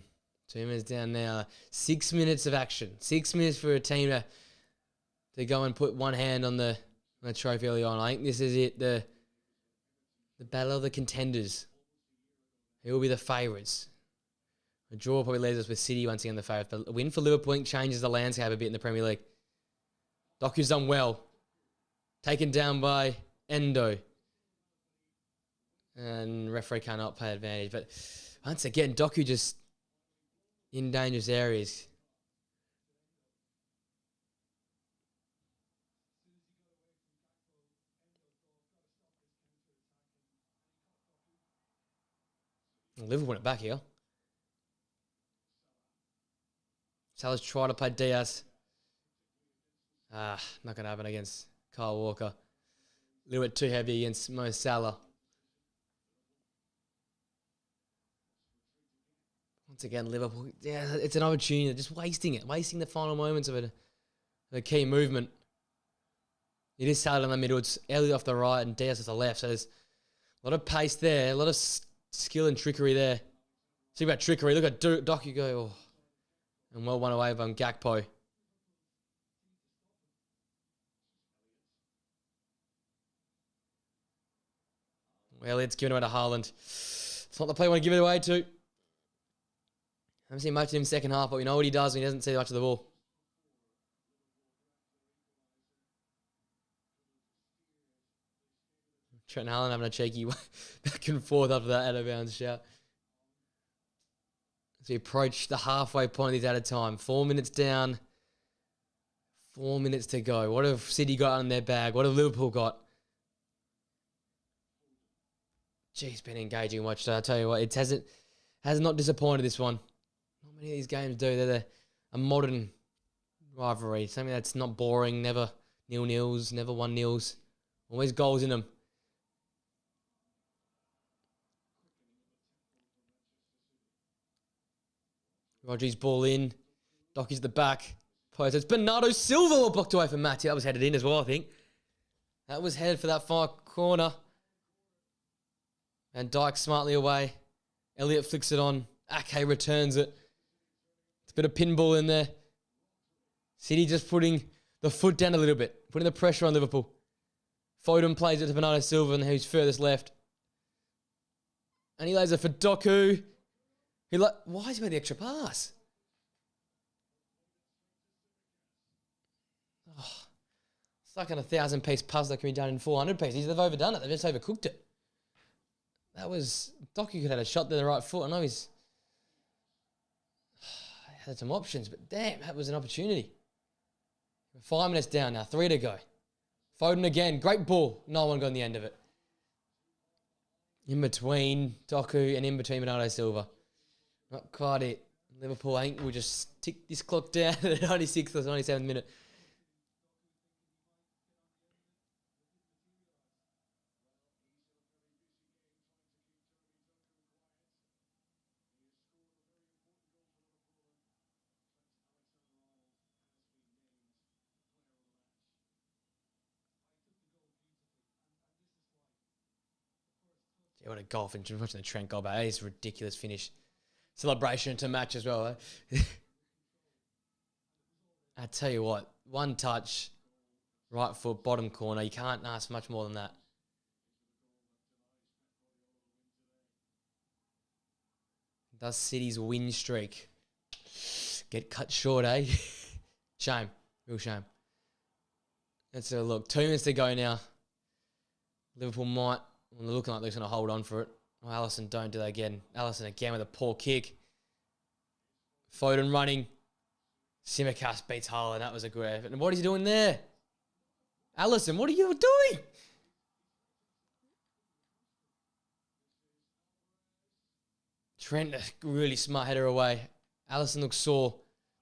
2 minutes down now. 6 minutes of action. 6 minutes for a team to go and put one hand on the trophy early on. I think this is it. The battle of the contenders. Who will be the favourites? A draw probably leaves us with City once again the favourites. But a win for Liverpool, I think, changes the landscape a bit in the Premier League. Doku's done well. Taken down by Endo. And referee cannot play advantage. But once again, Doku just in dangerous areas. Liverpool went it back here. Salah's trying to play Diaz. Not going to happen against Kyle Walker. A little bit too heavy against Mo Salah. Once again, Liverpool, yeah, it's an opportunity. They're just wasting it. Wasting the final moments of a key movement. It is Salah in the middle. It's Elliott off the right and Diaz off the left. So there's a lot of pace there. A lot of skill and trickery there. Speak about trickery. Look at Doku go. Oh. And well won away by Gakpo. Elliott's giving away to Haaland. It's not the play I want to give it away to. I haven't seen much of him second half, but we know what he does when he doesn't see much of the ball. Trent Haaland having a cheeky back and forth after that out-of-bounds shout. As we approach the halfway point of this added time. 4 minutes down. 4 minutes to go. What have City got in their bag? What have Liverpool got? Gee, it's been engaging watch. So I tell you what, it has not disappointed this one. Not many of these games do. They're a modern rivalry. Something that's not boring. Never 0-0s, never 1-0s. Always goals in them. Rodri's ball in. Doku's at the back. Post. It's Bernardo Silva blocked away from Matty. That was headed in as well, I think. That was headed for that far corner. And Dyke smartly away. Elliott flicks it on. Ake returns it. It's a bit of pinball in there. City just putting the foot down a little bit. Putting the pressure on Liverpool. Foden plays it to Bernardo Silva and who's furthest left. And he lays it for Doku. Why has he made the extra pass? Oh, it's like a 1,000-piece puzzle that can be done in 400 pieces. They've overdone it. They've just overcooked it. That was... Doku could have had a shot there the right foot. I know he's... had some options, but damn, that was an opportunity. 5 minutes down now. 3 to go. Foden again. Great ball. No one got on the end of it. In between Doku and in between Bernardo Silva. Not quite it. Liverpool, I think we'll just tick this clock down at the 96th or 97th minute. Yeah, what a goal finish. Watching the Trent goal, but that is a ridiculous finish. Celebration to match as well. Eh? I tell you what, one touch, right foot, bottom corner. You can't ask much more than that. Does City's win streak get cut short, eh? Shame. Real shame. Let's have a look. 2 minutes to go now. Liverpool might, well, they're looking like they're going to hold on for it. Oh, Alisson, don't do that again. Alisson again with a poor kick. Foden running. Simicast beats Haaland. That was a great effort. And what is he doing there? Alisson, what are you doing? Trent, a really smart header away. Alisson looks sore.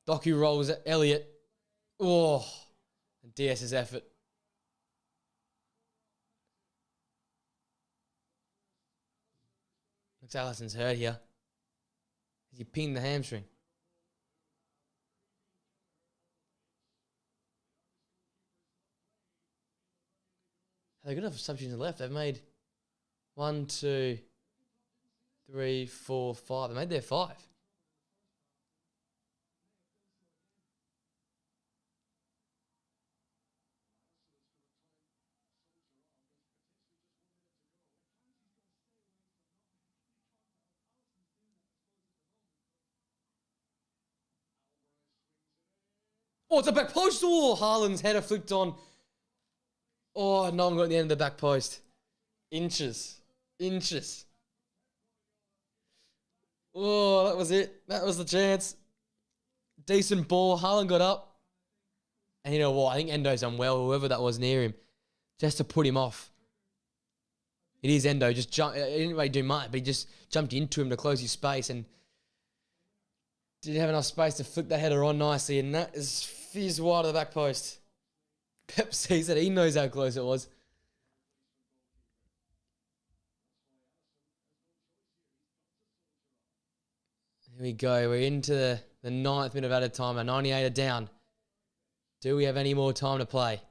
Doku rolls at Elliott. Oh, and DS's effort. Looks Alisson's hurt here. He pinned the hamstring. They've got enough substitutions left. They've made 1, 2, 3, 4, 5. They made their 5. Oh, it's a back post. Oh, Haaland's header flicked on. Oh, no one got the end of the back post. Inches. Oh, that was it. That was the chance. Decent ball. Haaland got up. And you know what? I think Endo's done well, whoever that was near him, just to put him off. It is Endo. Just jump. He didn't really do much, but he just jumped into him to close his space and didn't have enough space to flick that header on nicely. And that is fizz wide of the back post. Pep sees it. He knows how close it was. Here we go. We're into the 9th minute of added time. Our 98 are down. Do we have any more time to play?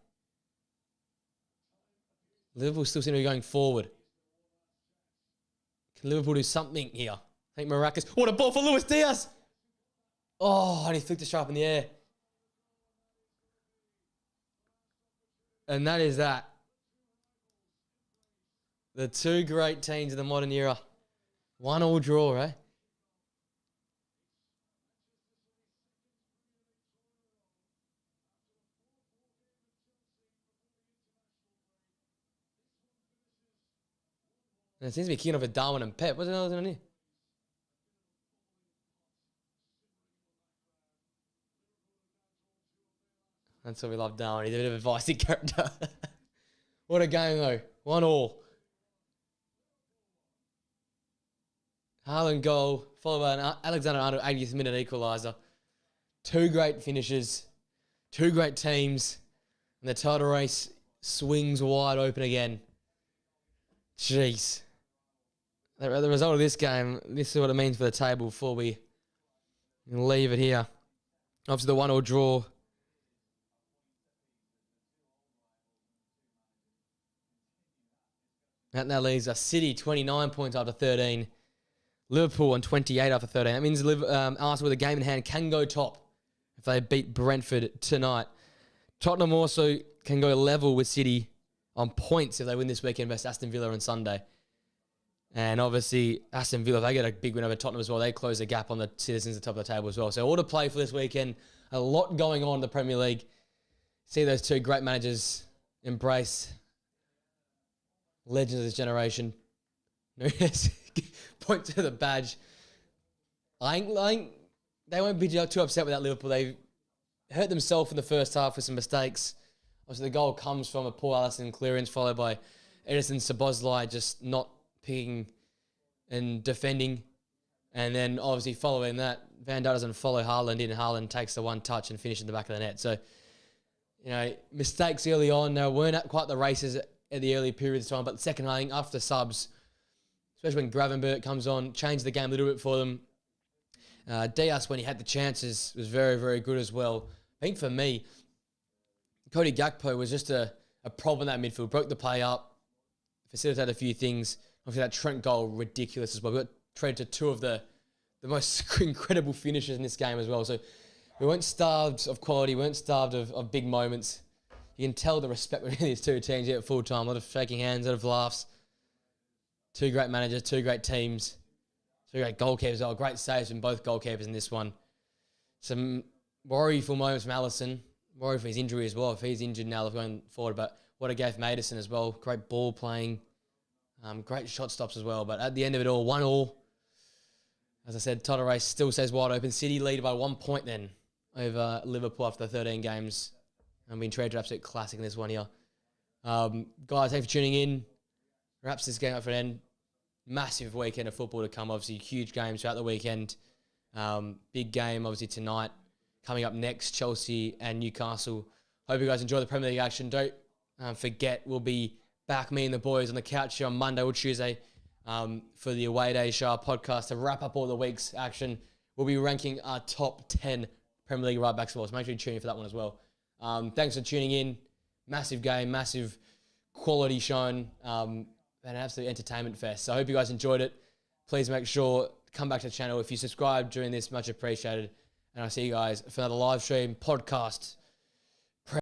Liverpool still seem to be going forward. Can Liverpool do something here? I think Maracas. What a ball for Luis Diaz! Oh, and he flicked it sharp in the air. And that is that. The two great teams of the modern era. 1-1 draw, eh? And it seems to be kicking off with Darwin and Pep. What's another thing on here? That's what we love Darwin. He's a bit of a feisty character. What a game, though. 1-1. Haaland goal, followed by an Alexander-Arnold 80th minute equaliser. Two great finishes. Two great teams. And the title race swings wide open again. Jeez. The result of this game, this is what it means for the table before we leave it here. Obviously, the 1-1 draw. That now leaves us City 29 points after 13. Liverpool on 28 after 13. That means Arsenal with a game in hand can go top if they beat Brentford tonight. Tottenham also can go level with City on points if they win this weekend versus Aston Villa on Sunday. And obviously, Aston Villa, if they get a big win over Tottenham as well, they close the gap on the citizens at the top of the table as well. So all to play for this weekend. A lot going on in the Premier League. See those two great managers embrace legends of this generation. Nunes, point to the badge. I think they won't be too upset with that Liverpool. They hurt themselves in the first half with some mistakes. Obviously, the goal comes from a Paul Allison clearance, followed by Edison Szoboszlai just not picking and defending. And then, obviously, following that, Van Dijk doesn't follow Haaland in. Haaland takes the one touch and finishes in the back of the net. So, mistakes early on. They weren't at quite the races at the early periods of time, but the second, I think, after subs, especially when Gravenberch comes on, changed the game a little bit for them. Diaz, when he had the chances, was very, very good as well. I think for me, Cody Gakpo was just a problem in that midfield. Broke the play up, facilitated a few things. Obviously, that Trent goal, ridiculous as well. We got traded to two of the most incredible finishes in this game as well. So we weren't starved of quality. We weren't starved of big moments. You can tell the respect between these two teams here at full time. A lot of shaking hands, a lot of laughs. Two great managers, two great teams. Two great goalkeepers. Oh, great saves from both goalkeepers in this one. Some worryful moments from Alisson. Worried for his injury as well. If he's injured now, they're going forward. But what a game from Maddison as well. Great ball playing. Great shot stops as well. But at the end of it all, 1-1. As I said, title race still says wide open. City lead by 1 point then over Liverpool after 13 games. And being treated to absolute classic in this one here. Guys, thanks for tuning in. Wraps this game up for an end. Massive weekend of football to come. Obviously, huge games throughout the weekend. Big game, obviously, tonight. Coming up next, Chelsea and Newcastle. Hope you guys enjoy the Premier League action. Don't forget, we'll be back, me and the boys, on the couch here on Monday or Tuesday for the Away Day Show podcast to wrap up all the week's action. We'll be ranking our top 10 Premier League right-backs as well, so make sure you tune in for that one as well. Thanks for tuning in. Massive game, massive quality shown, and an absolute entertainment fest. So I hope you guys enjoyed it. Please make sure to come back to the channel. If you subscribe during this, much appreciated. And I'll see you guys for another live stream podcast